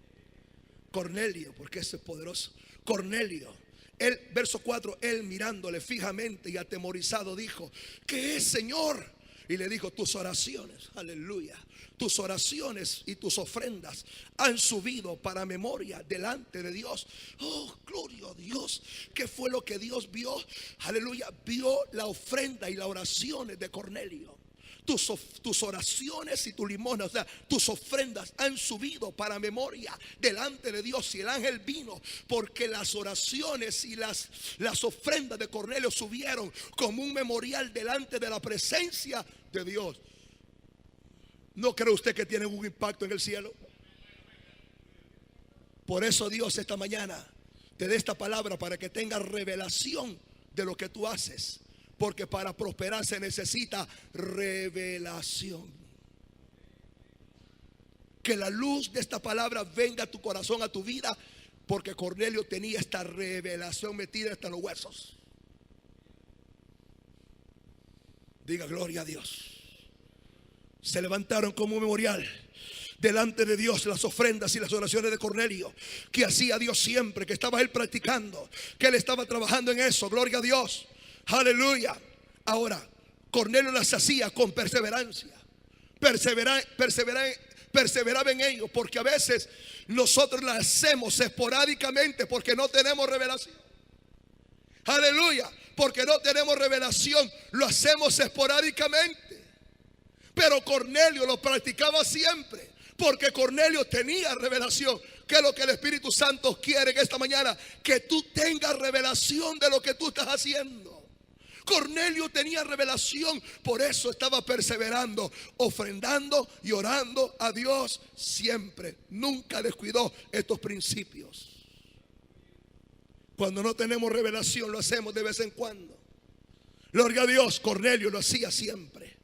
Cornelio, porque eso es poderoso. Cornelio. Él, verso 4, él mirándole fijamente y atemorizado dijo: ¿qué es, Señor? Y le dijo: tus oraciones, aleluya, tus oraciones y tus ofrendas han subido para memoria delante de Dios. Oh, gloria a Dios. ¿Qué fue lo que Dios vio? Aleluya, vio la ofrenda y las oraciones de Cornelio. Tus oraciones y tu limosna, o sea, tus ofrendas han subido para memoria delante de Dios. Y el ángel vino porque las oraciones y las ofrendas de Cornelio subieron como un memorial delante de la presencia de Dios. ¿No cree usted que tienen un impacto en el cielo? Por eso Dios esta mañana te dé esta palabra, para que tengas revelación de lo que tú haces. Porque para prosperar se necesita revelación. Que la luz de esta palabra venga a tu corazón, a tu vida. Porque Cornelio tenía esta revelación metida hasta los huesos. Diga gloria a Dios. Se levantaron como un memorial delante de Dios las ofrendas y las oraciones de Cornelio, que hacía Dios siempre, que estaba él practicando, que él estaba trabajando en eso. Gloria a Dios. Aleluya. Ahora, Cornelio las hacía con perseverancia. Perseveraba en ello, porque a veces nosotros las hacemos esporádicamente porque no tenemos revelación. Aleluya. Porque no tenemos revelación, lo hacemos esporádicamente. Pero Cornelio lo practicaba siempre, porque Cornelio tenía revelación. ¿Qué es lo que el Espíritu Santo quiere en esta mañana? Que tú tengas revelación de lo que tú estás haciendo. Cornelio tenía revelación, por eso estaba perseverando, ofrendando y orando a Dios siempre. Nunca descuidó estos principios. Cuando no tenemos revelación, lo hacemos de vez en cuando. Gloria a Dios. Cornelio lo hacía siempre.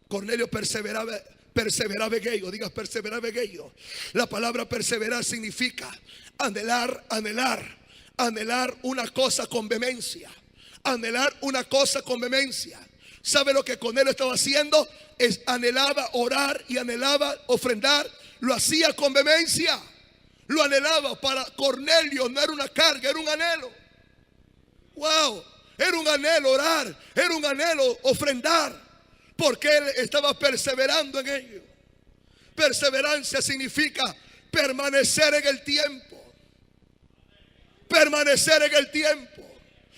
Cornelio perseveraba perseveraba en ello. Diga, perseveraba en ello. La palabra perseverar significa anhelar, anhelar, anhelar una cosa con vehemencia. Anhelar una cosa con vehemencia. ¿Sabe lo que Cornelio estaba haciendo? Anhelaba orar y anhelaba ofrendar. Lo hacía con vehemencia. Lo anhelaba. Para Cornelio no era una carga, era un anhelo. Wow, era un anhelo orar, era un anhelo ofrendar, porque él estaba perseverando en ello. Perseverancia significa permanecer en el tiempo. Permanecer en el tiempo.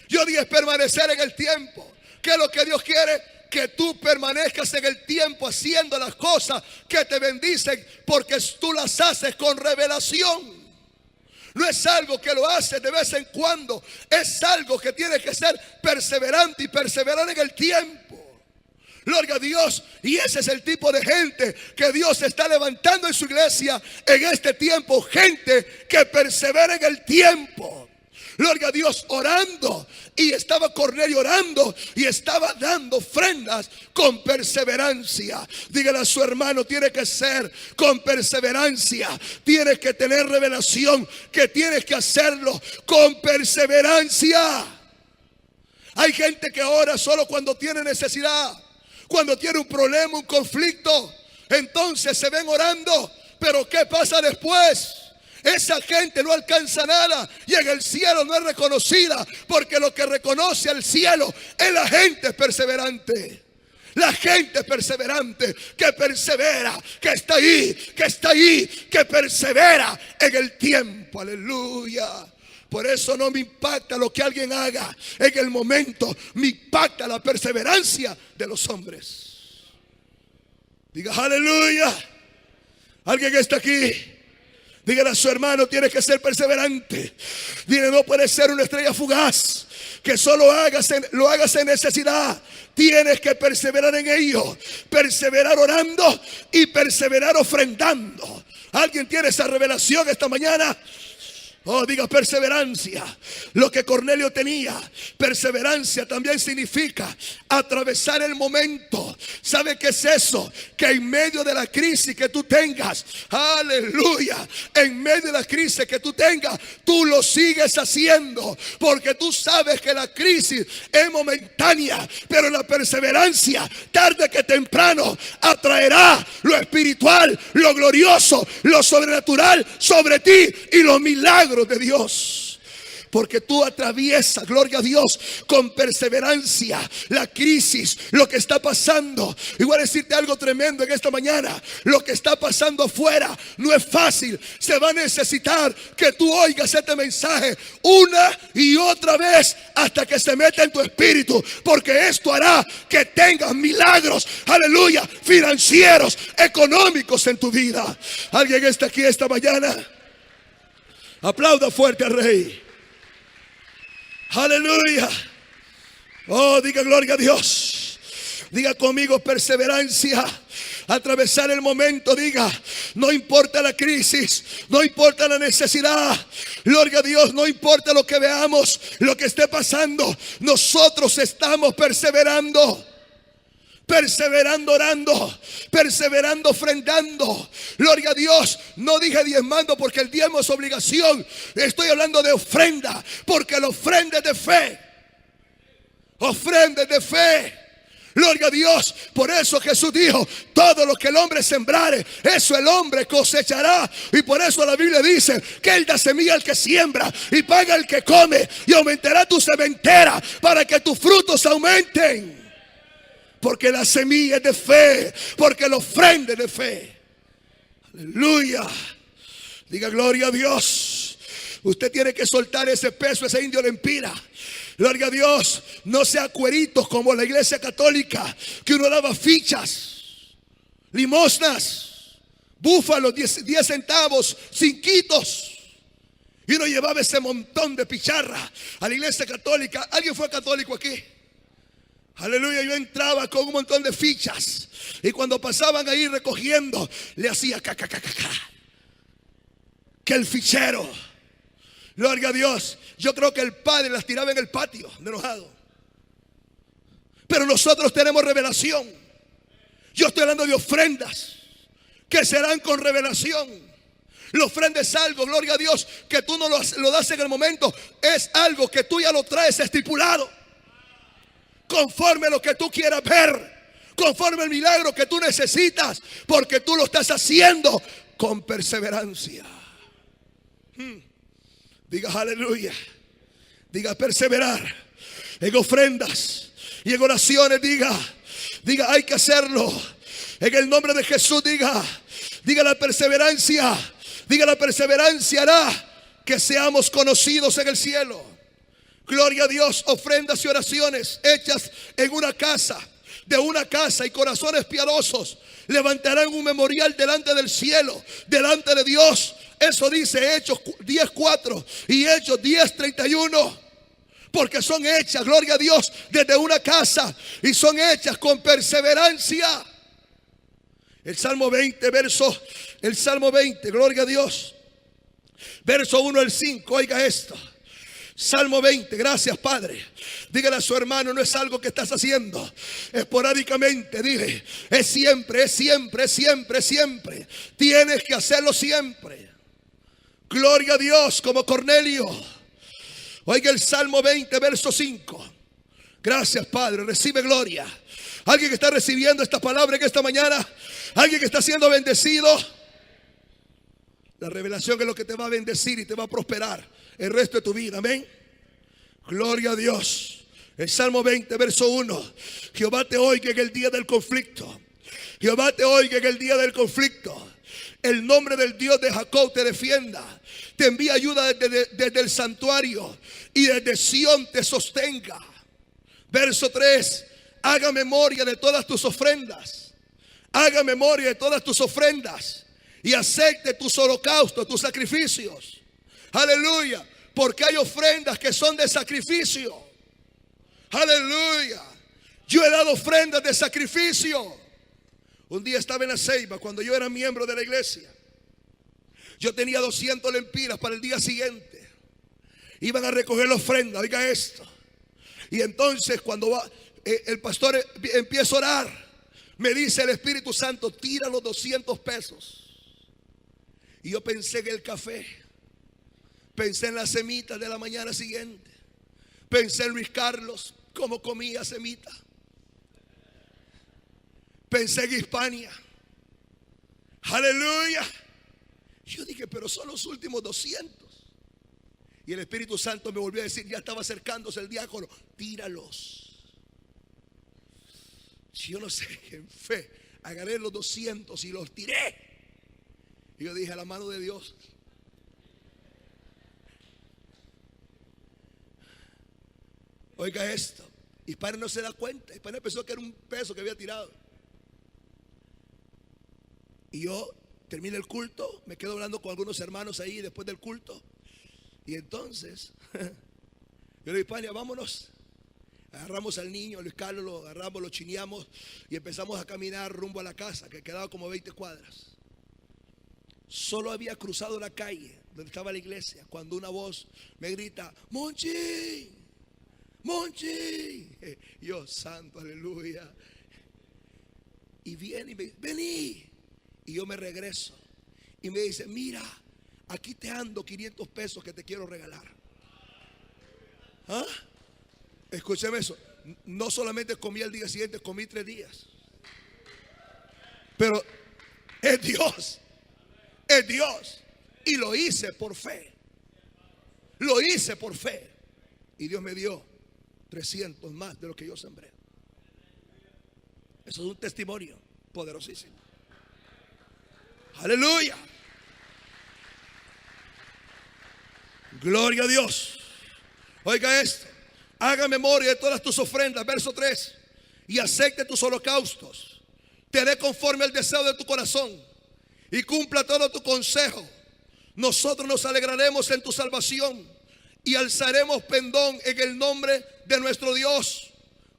Yo dije permanecer en el tiempo. ¿Qué es lo que Dios quiere? Que tú permanezcas en el tiempo haciendo las cosas que te bendicen, porque tú las haces con revelación. No es algo que lo haces de vez en cuando. Es algo que tiene que ser perseverante y perseverar en el tiempo. Gloria a Dios. Y ese es el tipo de gente que Dios está levantando en su iglesia en este tiempo. Gente que persevera en el tiempo. Gloria a Dios, orando. Y estaba Cornelio orando y estaba dando ofrendas con perseverancia. Dígale a su hermano, tiene que ser con perseverancia. Tienes que tener revelación que tienes que hacerlo con perseverancia. Hay gente que ora solo cuando tiene necesidad, cuando tiene un problema, un conflicto. Entonces se ven orando, pero ¿qué pasa después? Esa gente no alcanza nada y en el cielo no es reconocida, porque lo que reconoce al cielo es la gente perseverante. La gente perseverante, que persevera, que está ahí, que persevera en el tiempo. Aleluya. Por eso no me impacta lo que alguien haga en el momento, me impacta la perseverancia de los hombres. Diga aleluya. ¿Alguien que está aquí? Dígale a su hermano, tienes que ser perseverante. Dile, no puedes ser una estrella fugaz, que solo lo hagas en necesidad. Tienes que perseverar en ello. Perseverar orando y perseverar ofrendando. ¿Alguien tiene esa revelación esta mañana? Oh, diga perseverancia. Lo que Cornelio tenía. Perseverancia también significa atravesar el momento. ¿Sabe qué es eso? Que en medio de la crisis que tú tengas, aleluya, en medio de la crisis que tú tengas, tú lo sigues haciendo, porque tú sabes que la crisis es momentánea, pero la perseverancia tarde que temprano atraerá lo espiritual, lo glorioso, lo sobrenatural sobre ti y los milagros de Dios. Porque tú atraviesas, gloria a Dios, con perseverancia la crisis, lo que está pasando. Y voy a decirte algo tremendo en esta mañana. Lo que está pasando afuera no es fácil. Se va a necesitar que tú oigas este mensaje una y otra vez hasta que se meta en tu espíritu, porque esto hará que tengas milagros, aleluya, financieros, económicos en tu vida. ¿Alguien está aquí esta mañana? Aplauda fuerte al Rey. Aleluya. Oh, diga gloria a Dios. Diga conmigo perseverancia. Atravesar el momento. Diga, no importa la crisis, no importa la necesidad, gloria a Dios, no importa lo que veamos, lo que esté pasando, nosotros estamos perseverando. Perseverando orando, perseverando ofrendando. Gloria a Dios. No dije diezmando porque el diezmo es obligación. Estoy hablando de ofrenda, porque la ofrenda es de fe. Ofrenda es de fe. Gloria a Dios. Por eso Jesús dijo, todo lo que el hombre sembrare, eso el hombre cosechará. Y por eso la Biblia dice que Él da semilla al que siembra y paga al que come, y aumentará tu sementera para que tus frutos aumenten. Porque la semilla es de fe, porque la ofrenda es de fe. Aleluya. Diga gloria a Dios. Usted tiene que soltar ese peso, ese indio lempira. Gloria a Dios. No sea cueritos como la iglesia católica, que uno daba fichas, limosnas, búfalos, 10 centavos, cinquitos. Y uno llevaba ese montón de picharra a la iglesia católica. ¿Alguien fue católico aquí? Aleluya, yo entraba con un montón de fichas y cuando pasaban ahí recogiendo, le hacía caca. Que el fichero, gloria a Dios, yo creo que el padre las tiraba en el patio, de enojado. Pero nosotros tenemos revelación. Yo estoy hablando de ofrendas. que serán con revelación. La ofrenda es algo, gloria a Dios, que tú no lo das en el momento. Es algo que tú ya lo traes estipulado, conforme a lo que tú quieras ver, conforme al milagro que tú necesitas, porque tú lo estás haciendo con perseverancia. Diga aleluya. Diga perseverar en ofrendas y en oraciones. Diga hay que hacerlo en el nombre de Jesús. Diga la perseverancia. Diga la perseverancia hará que seamos conocidos en el cielo. Gloria a Dios. Ofrendas y oraciones hechas en una casa, de una casa, y corazones piadosos levantarán un memorial delante del cielo, delante de Dios. Eso dice Hechos 10:4 y Hechos 10:31. Porque son hechas, gloria a Dios, desde una casa, y son hechas con perseverancia. El Salmo 20, gloria a Dios, verso 1 al 5. Oiga esto. Salmo 20, gracias Padre. Dígale a su hermano, no es algo que estás haciendo esporádicamente. Dile, es siempre, es siempre, es siempre, es siempre. Tienes que hacerlo siempre. Gloria a Dios, como Cornelio. Oiga el Salmo 20, verso 5. Gracias Padre, recibe gloria. Alguien que está recibiendo esta palabra en esta mañana, alguien que está siendo bendecido. La revelación es lo que te va a bendecir y te va a prosperar el resto de tu vida, amén. Gloria a Dios. El Salmo 20, verso 1. Jehová te oiga en el día del conflicto. Jehová te oiga en el día del conflicto. El nombre del Dios de Jacob te defienda. Te envía ayuda desde el santuario, y desde Sión te sostenga. Verso 3. Haga memoria de todas tus ofrendas. Haga memoria de todas tus ofrendas, y acepte tus holocaustos, tus sacrificios. Aleluya. Porque hay ofrendas que son de sacrificio. Aleluya. Yo he dado ofrendas de sacrificio. Un día estaba en la Ceiba, cuando yo era miembro de la iglesia. Yo tenía 200 lempiras para el día siguiente. Iban a recoger la ofrenda, oiga esto. Y entonces cuando el pastor empieza a orar, me dice el Espíritu Santo, tira los 200 pesos. Y yo pensé en el café, pensé en las semitas de la mañana siguiente, pensé en Luis Carlos, cómo comía semita. Pensé en Hispania. Aleluya. Yo dije, pero son los últimos 200. Y el Espíritu Santo me volvió a decir, ya estaba acercándose el diácono, tíralos. Yo no sé, en fe agarré los 200 y los tiré. Y yo dije, a la mano de Dios. Oiga esto. Hispania no se da cuenta. Hispania pensó que era un peso que había tirado. Y yo terminé el culto, me quedo hablando con algunos hermanos ahí después del culto. Y entonces yo le dije, Hispania, vámonos. Agarramos al niño, Luis Carlos, lo agarramos, lo chineamos y empezamos a caminar rumbo a la casa, que quedaba como 20 cuadras. Solo había cruzado la calle donde estaba la iglesia cuando una voz me grita, Monchi, Monchi. Yo, santo, aleluya. Y viene y me dice, vení. Y yo me regreso y me dice, mira, aquí te ando 500 pesos que te quiero regalar. ¿Ah? Escúcheme eso. No solamente comí el día siguiente, comí 3 días. Pero es Dios. Es Dios. Y lo hice por fe. Lo hice por fe. Y Dios me dio 300 más de lo que yo sembré. Eso es un testimonio poderosísimo. Aleluya. Gloria a Dios. Oiga esto. Haga memoria de todas tus ofrendas. Verso 3. Y acepte tus holocaustos. Te dé conforme al deseo de tu corazón. Y cumpla todo tu consejo. Nosotros nos alegraremos en tu salvación. Y alzaremos pendón en el nombre de nuestro Dios.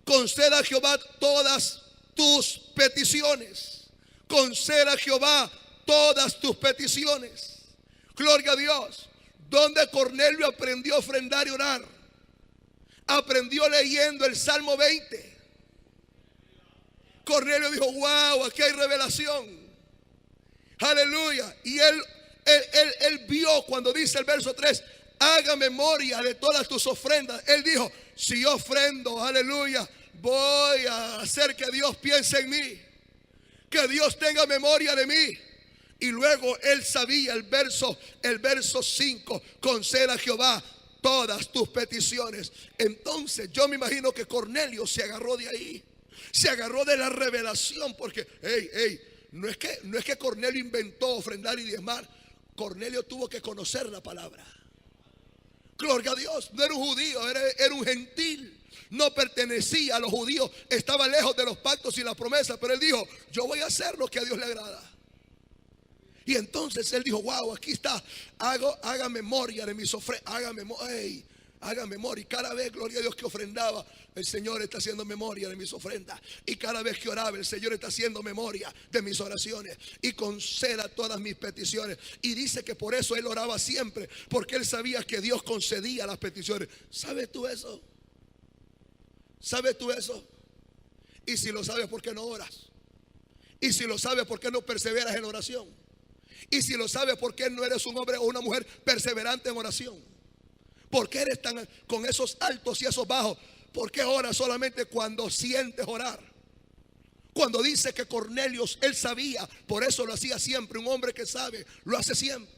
Conceda a Jehová todas tus peticiones. Conceda a Jehová todas tus peticiones. Gloria a Dios. Donde Cornelio aprendió a ofrendar y orar. Aprendió leyendo el Salmo 20. Cornelio dijo, wow, aquí hay revelación. Aleluya. Y él vio cuando dice el verso 3, haga memoria de todas tus ofrendas. Él dijo, si yo ofrendo, aleluya, voy a hacer que Dios piense en mí, que Dios tenga memoria de mí. Y luego él sabía el verso 5, conceda a Jehová todas tus peticiones. Entonces yo me imagino que Cornelio se agarró de ahí, se agarró de la revelación, porque no es que Cornelio inventó ofrendar y diezmar. Cornelio tuvo que conocer la palabra. Gloria a Dios. No era un judío, era un gentil. No pertenecía a los judíos, estaba lejos de los pactos y las promesas. Pero él dijo, yo voy a hacer lo que a Dios le agrada. Y entonces él dijo, wow, aquí está, haga memoria de mis ofrendas, haga memoria. Y cada vez, gloria a Dios, que ofrendaba, el Señor está haciendo memoria de mis ofrendas. Y cada vez que oraba, el Señor está haciendo memoria de mis oraciones. Y conceda todas mis peticiones. Y dice que por eso él oraba siempre, porque él sabía que Dios concedía las peticiones. ¿Sabes tú eso? ¿Sabes tú eso? Y si lo sabes, ¿por qué no oras? Y si lo sabes, ¿por qué no perseveras en oración? Y si lo sabes, ¿por qué no eres un hombre o una mujer perseverante en oración? ¿Por qué eres tan con esos altos y esos bajos? ¿Por qué oras solamente cuando sientes orar? Cuando dice que Cornelio, él sabía, por eso lo hacía siempre. Un hombre que sabe, lo hace siempre.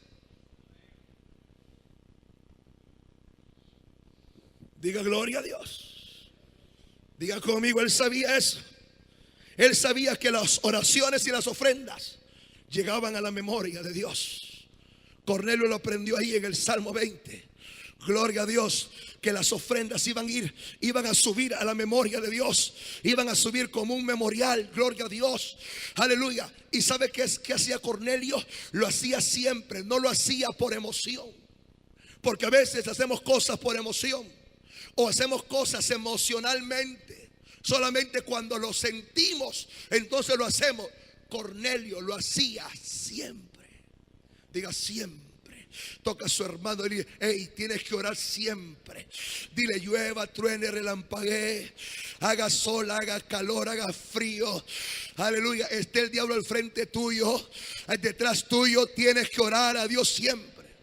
Diga gloria a Dios. Diga conmigo, él sabía eso. Él sabía que las oraciones y las ofrendas llegaban a la memoria de Dios. Cornelio lo aprendió ahí en el Salmo 20. Gloria a Dios, que las ofrendas iban a subir a la memoria de Dios. Iban a subir como un memorial. Gloria a Dios. Aleluya. ¿Y sabe qué hacía Cornelio? Lo hacía siempre, no lo hacía por emoción. Porque a veces hacemos cosas por emoción, o hacemos cosas emocionalmente. Solamente cuando lo sentimos, entonces lo hacemos. Cornelio lo hacía siempre. Diga siempre. Toca a su hermano y dile, hey, tienes que orar siempre. Dile, llueva, truene, relampaguee, haga sol, haga calor, haga frío. Aleluya, esté el diablo al frente tuyo, detrás tuyo, tienes que orar a Dios siempre.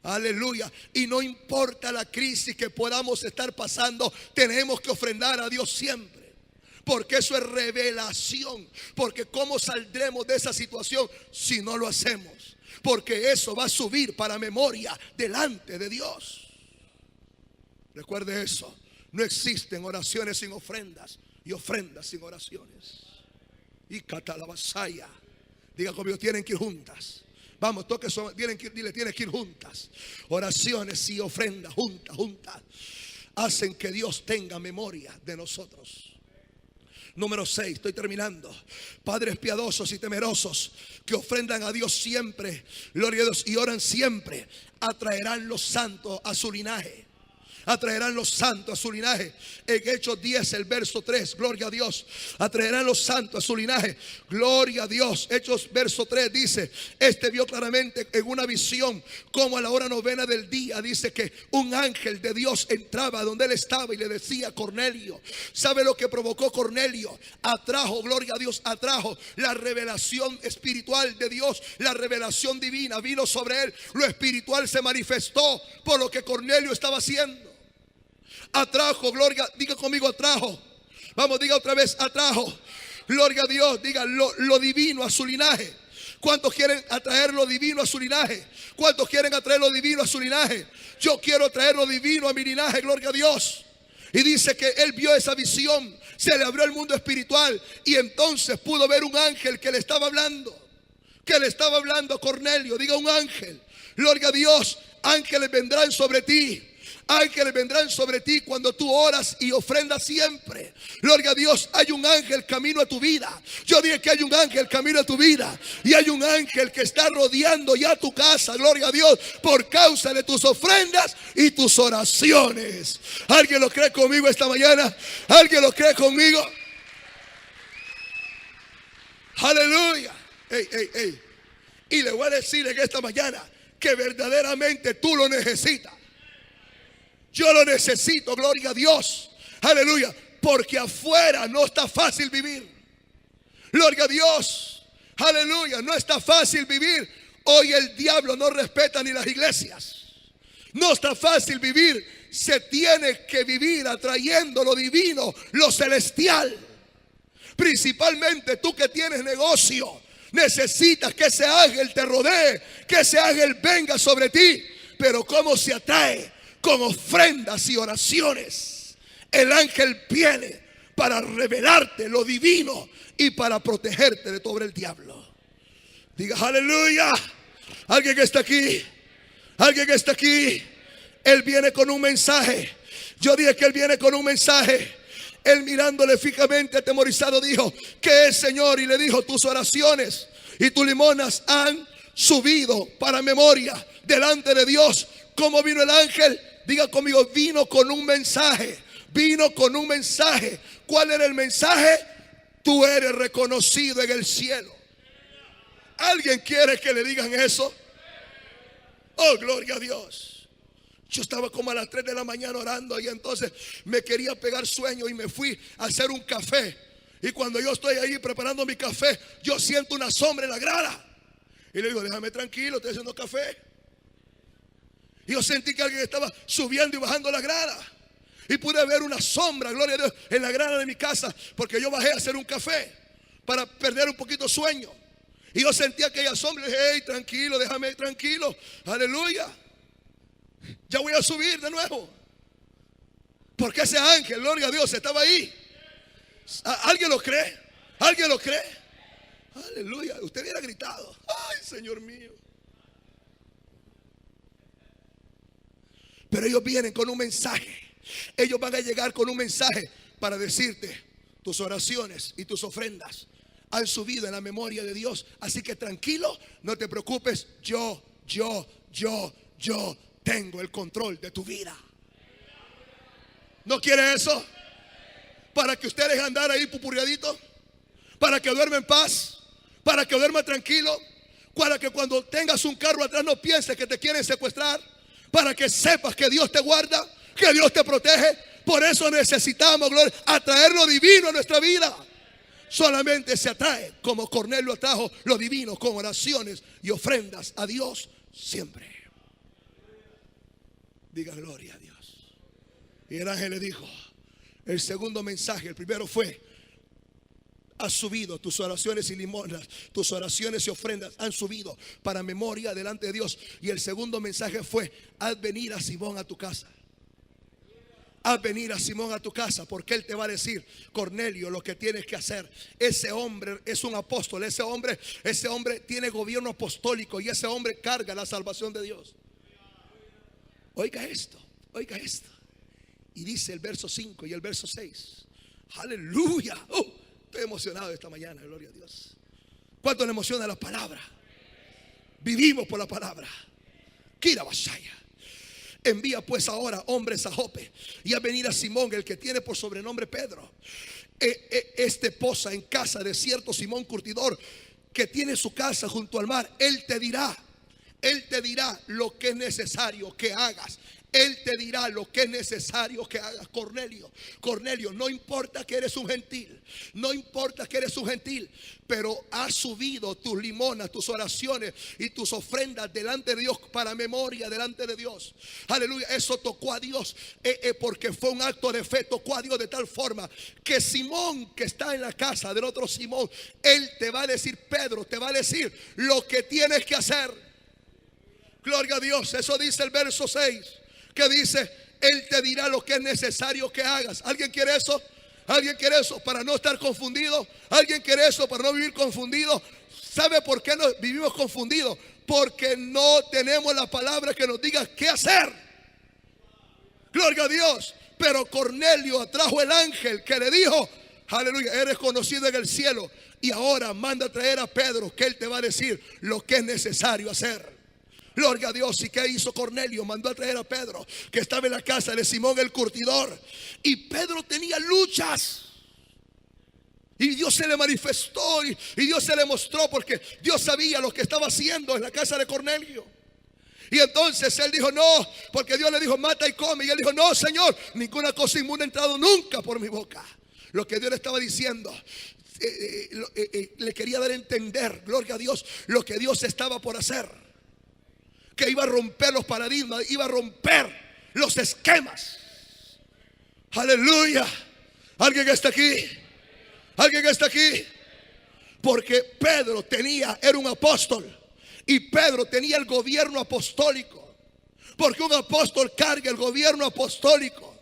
Aleluya. Y no importa la crisis que podamos estar pasando, tenemos que ofrendar a Dios siempre. Porque eso es revelación. Porque ¿cómo saldremos de esa situación si no lo hacemos? Porque eso va a subir para memoria delante de Dios. Recuerde eso. No existen oraciones sin ofrendas y ofrendas sin oraciones. Y catalabasaya. Diga conmigo, tienen que ir juntas. Vamos, toque eso. Dile, tienes que ir juntas. Oraciones y ofrendas juntas hacen que Dios tenga memoria de nosotros. Número 6, estoy terminando. Padres piadosos y temerosos que ofrendan a Dios siempre, gloria a Dios, y oran siempre, atraerán los santos a su linaje. Atraerán los santos a su linaje. En Hechos 10, el verso 3, gloria a Dios. Atraerán los santos a su linaje. Gloria a Dios. Hechos verso 3 dice, este vio claramente en una visión como a la hora novena del día, dice que un ángel de Dios entraba donde él estaba y le decía, Cornelio. ¿Sabe lo que provocó Cornelio? Atrajo, gloria a Dios, atrajo la revelación espiritual de Dios. La revelación divina vino sobre él. Lo espiritual se manifestó por lo que Cornelio estaba haciendo. Atrajo, gloria, diga conmigo, atrajo. Vamos, diga otra vez, atrajo. Gloria a Dios, diga lo divino a su linaje. ¿Cuántos quieren atraer lo divino a su linaje? ¿Cuántos quieren atraer lo divino a su linaje? Yo quiero traer lo divino a mi linaje, gloria a Dios. Y dice que él vio esa visión, se le abrió el mundo espiritual y entonces pudo ver un ángel que le estaba hablando. Que le estaba hablando a Cornelio. Diga, un ángel. Gloria a Dios, ángeles vendrán sobre ti. Ángeles vendrán sobre ti cuando tú oras y ofrendas siempre. Gloria a Dios, hay un ángel camino a tu vida. Yo dije que hay un ángel camino a tu vida. Y hay un ángel que está rodeando ya tu casa. Gloria a Dios, por causa de tus ofrendas y tus oraciones. ¿Alguien lo cree conmigo esta mañana? ¿Alguien lo cree conmigo? Aleluya. Y le voy a decir en esta mañana que verdaderamente tú lo necesitas. Yo lo necesito, gloria a Dios. Aleluya. Porque afuera no está fácil vivir. Gloria a Dios. Aleluya, no está fácil vivir. Hoy el diablo no respeta ni las iglesias. No está fácil vivir. Se tiene que vivir atrayendo lo divino, lo celestial. Principalmente tú que tienes negocio, necesitas que ese ángel te rodee, que ese ángel venga sobre ti. Pero ¿cómo se atrae? Con ofrendas y oraciones. El ángel viene para revelarte lo divino y para protegerte de todo el diablo. Diga aleluya. Alguien que está aquí, alguien que está aquí. Él viene con un mensaje. Yo dije que Él viene con un mensaje. Él mirándole fijamente atemorizado dijo: ¿qué es, Señor? Y le dijo: tus oraciones y tus limonas han subido para memoria delante de Dios. ¿Cómo vino el ángel? Diga conmigo: vino con un mensaje. Vino con un mensaje. ¿Cuál era el mensaje? Tú eres reconocido en el cielo. ¿Alguien quiere que le digan eso? Oh, gloria a Dios. Yo estaba como a las 3 de la mañana orando y entonces me quería pegar sueño y me fui a hacer un café. Y cuando yo estoy ahí preparando mi café, yo siento una sombra en la grada. Y le digo: déjame tranquilo, estoy haciendo café. Y yo sentí que alguien estaba subiendo y bajando la grada. Y pude ver una sombra, gloria a Dios, en la grada de mi casa, porque yo bajé a hacer un café para perder un poquito sueño. Y yo sentí aquella sombra y dije: hey, tranquilo, déjame tranquilo. Aleluya. Ya voy a subir de nuevo. Porque ese ángel, gloria a Dios, estaba ahí. ¿Alguien lo cree? ¿Alguien lo cree? Aleluya. Usted hubiera gritado: ay, Señor mío. Pero ellos vienen con un mensaje. Ellos van a llegar con un mensaje para decirte: tus oraciones y tus ofrendas han subido en la memoria de Dios. Así que tranquilo, no te preocupes. Yo tengo el control de tu vida. ¿No quiere eso? Para que ustedes andar ahí pupurriaditos, para que duerma en paz, para que duerma tranquilo, para que cuando tengas un carro atrás no pienses que te quieren secuestrar, para que sepas que Dios te guarda, que Dios te protege. Por eso necesitamos, gloria, atraer lo divino a nuestra vida. Solamente se atrae como Cornelio atrajo lo divino, con oraciones y ofrendas a Dios siempre. Diga gloria a Dios. Y el ángel le dijo: el segundo mensaje, el primero fue: has subido tus oraciones y limonas, tus oraciones y ofrendas han subido para memoria delante de Dios. Y el segundo mensaje fue: haz venir a Simón a tu casa. Haz venir a Simón a tu casa, porque él te va a decir: Cornelio, lo que tienes que hacer. Ese hombre es un apóstol, ese hombre tiene gobierno apostólico y ese hombre carga la salvación de Dios. Oiga esto, oiga esto. Y dice el verso 5 y el verso 6. Aleluya. Estoy emocionado esta mañana, gloria a Dios. ¿Cuánto le emociona la palabra? Vivimos por la palabra. Kira Basaya. Envía pues ahora hombres a Jope y a venir a Simón, el que tiene por sobrenombre Pedro. Este posa en casa de cierto Simón curtidor, que tiene su casa junto al mar. Él te dirá lo que es necesario que hagas. Él te dirá lo que es necesario que hagas. Cornelio, no importa que eres un gentil, no importa que eres un gentil, pero has subido tus limonas, tus oraciones y tus ofrendas delante de Dios para memoria delante de Dios. Aleluya. Eso tocó a Dios porque fue un acto de fe. Tocó a Dios de tal forma que Simón, que está en la casa del otro Simón, él te va a decir: Pedro te va a decir lo que tienes que hacer. Gloria a Dios. Eso dice el verso 6, que dice: él te dirá lo que es necesario que hagas. ¿Alguien quiere eso? ¿Alguien quiere eso para no estar confundido? ¿Alguien quiere eso para no vivir confundido? ¿Sabe por qué no vivimos confundidos? Porque no tenemos la palabra que nos diga qué hacer. Gloria a Dios. Pero Cornelio atrajo el ángel que le dijo: aleluya, eres conocido en el cielo. Y ahora manda a traer a Pedro, que él te va a decir lo que es necesario hacer. Gloria a Dios. ¿Y qué hizo Cornelio? Mandó a traer a Pedro, que estaba en la casa de Simón el curtidor. Y Pedro tenía luchas. Y Dios se le manifestó y Dios se le mostró, porque Dios sabía lo que estaba haciendo en la casa de Cornelio. Y entonces él dijo: no, porque Dios le dijo: mata y come. Y él dijo: no, Señor, ninguna cosa inmunda ha entrado nunca por mi boca. Lo que Dios le estaba diciendo: le quería dar a entender, gloria a Dios, lo que Dios estaba por hacer. Que iba a romper los paradigmas, iba a romper los esquemas. Aleluya. ¿Alguien que está aquí? ¿Alguien que está aquí? Porque Pedro era un apóstol. Y Pedro tenía el gobierno apostólico. Porque un apóstol carga el gobierno apostólico.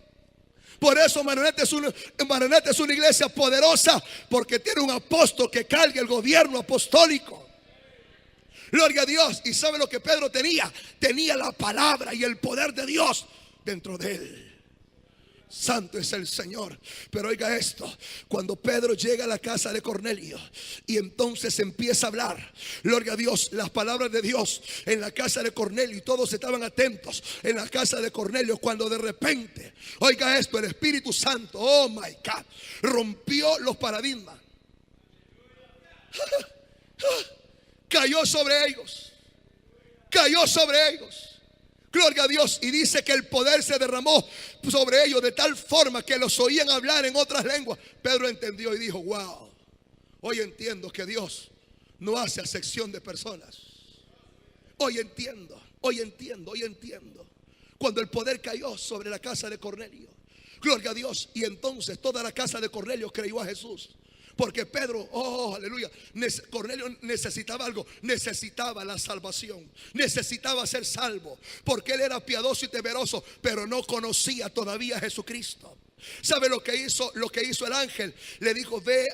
Por eso Maranata es una iglesia poderosa, porque tiene un apóstol que carga el gobierno apostólico. Gloria a Dios. ¿Y sabe lo que Pedro tenía? Tenía la palabra y el poder de Dios dentro de él. Santo es el Señor. Pero oiga esto, cuando Pedro llega a la casa de Cornelio y entonces empieza a hablar, gloria a Dios, las palabras de Dios en la casa de Cornelio, y todos estaban atentos en la casa de Cornelio, cuando de repente, oiga esto, el Espíritu Santo, oh my God, rompió los paradigmas. Cayó sobre ellos. Cayó sobre ellos. Gloria a Dios. Y dice que el poder se derramó sobre ellos de tal forma que los oían hablar en otras lenguas. Pedro entendió y dijo: wow, hoy entiendo que Dios no hace acepción de personas. Hoy entiendo. Cuando el poder cayó sobre la casa de Cornelio, gloria a Dios. Y entonces toda la casa de Cornelio creyó a Jesús. Porque Pedro, oh aleluya, Cornelio necesitaba algo, necesitaba la salvación, necesitaba ser salvo, porque él era piadoso y temeroso, pero no conocía todavía a Jesucristo. ¿Sabe lo que hizo? Lo que hizo el ángel, le dijo: ve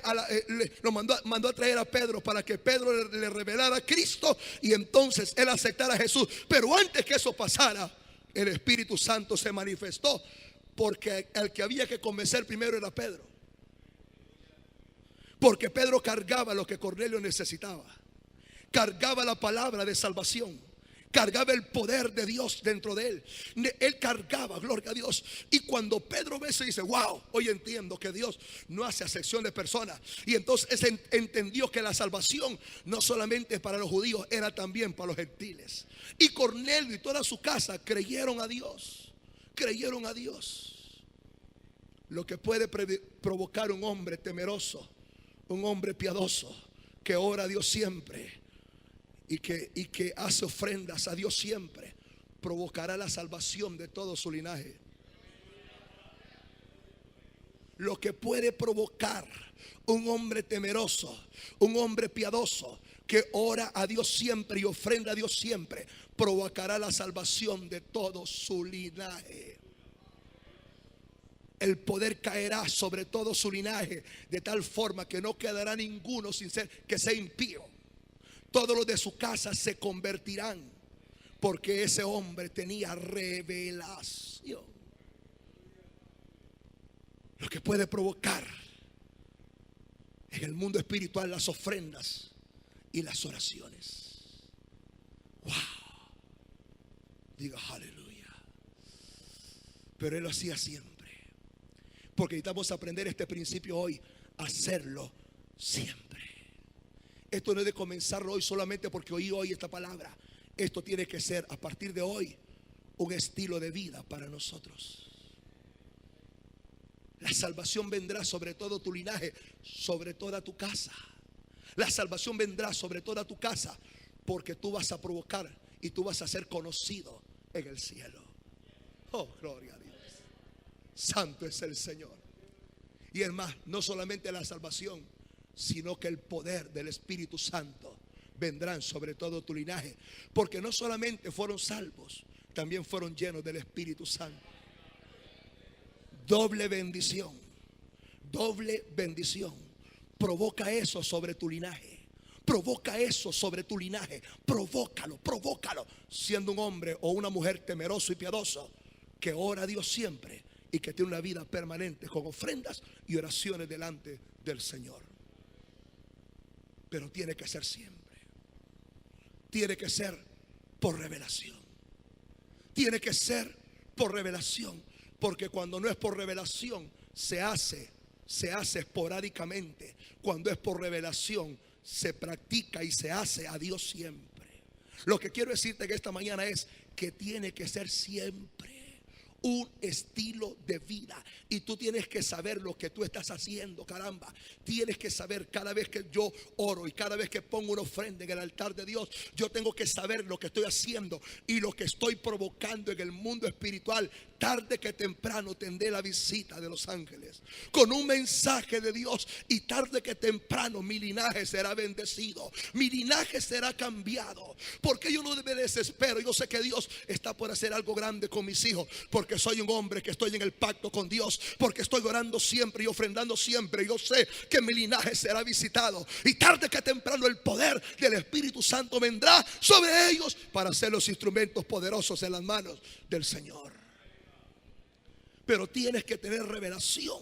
lo mandó a traer a Pedro, para que Pedro le revelara a Cristo y entonces él aceptara a Jesús. Pero antes que eso pasara, el Espíritu Santo se manifestó, porque el que había que convencer primero era Pedro. Porque Pedro cargaba lo que Cornelio necesitaba. Cargaba la palabra de salvación. Cargaba el poder de Dios dentro de él. Él cargaba, gloria a Dios. Y cuando Pedro ve eso, dice: wow, hoy entiendo que Dios no hace acepción de personas. Y entonces entendió que la salvación no solamente para los judíos, era también para los gentiles. Y Cornelio y toda su casa creyeron a Dios. Creyeron a Dios. Lo que puede provocar un hombre temeroso, un hombre piadoso, que ora a Dios siempre y que hace ofrendas a Dios siempre, provocará la salvación de todo su linaje. Lo que puede provocar un hombre temeroso, un hombre piadoso, que ora a Dios siempre y ofrenda a Dios siempre, provocará la salvación de todo su linaje. El poder caerá sobre todo su linaje, de tal forma que no quedará ninguno sin ser que sea impío. Todos los de su casa se convertirán, porque ese hombre tenía revelación. Lo que puede provocar en el mundo espiritual las ofrendas y las oraciones. Wow. Diga aleluya. Pero él lo hacía siempre. Porque necesitamos aprender este principio hoy, hacerlo siempre. Esto no es de comenzarlo hoy solamente porque oí hoy esta palabra. Esto tiene que ser a partir de hoy un estilo de vida para nosotros. La salvación vendrá sobre todo tu linaje, sobre toda tu casa. La salvación vendrá sobre toda tu casa, porque tú vas a provocar y tú vas a ser conocido en el cielo. Oh, gloria a Dios. Santo es el Señor. Y es más, no solamente la salvación, sino que el poder del Espíritu Santo vendrán sobre todo tu linaje. Porque no solamente fueron salvos, también fueron llenos del Espíritu Santo. Doble bendición. Doble bendición. Provoca eso sobre tu linaje. Provoca eso sobre tu linaje. Provócalo. Siendo un hombre o una mujer temeroso y piadoso, que ora a Dios siempre y que tiene una vida permanente con ofrendas y oraciones delante del Señor. Pero tiene que ser siempre. Tiene que ser por revelación. Tiene que ser por revelación. Porque cuando no es por revelación, se hace esporádicamente. Cuando es por revelación, se practica y se hace a Dios siempre. Lo que quiero decirte que esta mañana es que tiene que ser siempre. un estilo de vida. Y tú tienes que saber lo que tú estás haciendo, caramba. Tienes que saber, cada vez que yo oro y cada vez que pongo una ofrenda en el altar de Dios, yo tengo que saber lo que estoy haciendo y lo que estoy provocando en el mundo espiritual. Tarde que temprano tendré la visita de los ángeles con un mensaje de Dios, y tarde que temprano mi linaje será bendecido, mi linaje será cambiado, porque yo no me desespero. Yo sé que Dios está por hacer algo grande con mis hijos, porque soy un hombre que estoy en el pacto con Dios, porque estoy orando siempre y ofrendando siempre. Yo sé que mi linaje será visitado, y tarde que temprano el poder del Espíritu Santo vendrá sobre ellos para ser los instrumentos poderosos en las manos del Señor. Pero tienes que tener revelación.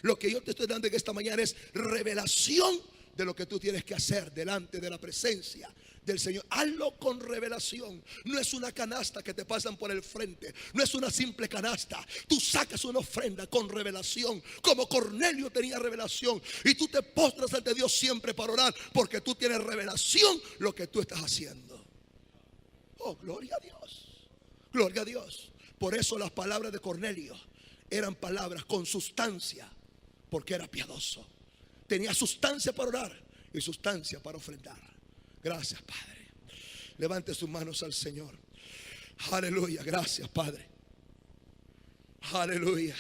Lo que yo te estoy dando en esta mañana es revelación de lo que tú tienes que hacer delante de la presencia del Señor. Hazlo con revelación. No es una canasta que te pasan por el frente, no es una simple canasta. Tú sacas una ofrenda con revelación, como Cornelio tenía revelación, y tú te postras ante Dios siempre para orar, porque tú tienes revelación lo que tú estás haciendo. Oh, gloria a Dios, gloria a Dios. Por eso las palabras de Cornelio eran palabras con sustancia, porque era piadoso. Tenía sustancia para orar y sustancia para ofrendar. Gracias, Padre. Levante sus manos al Señor. Aleluya, gracias, Padre. Aleluya.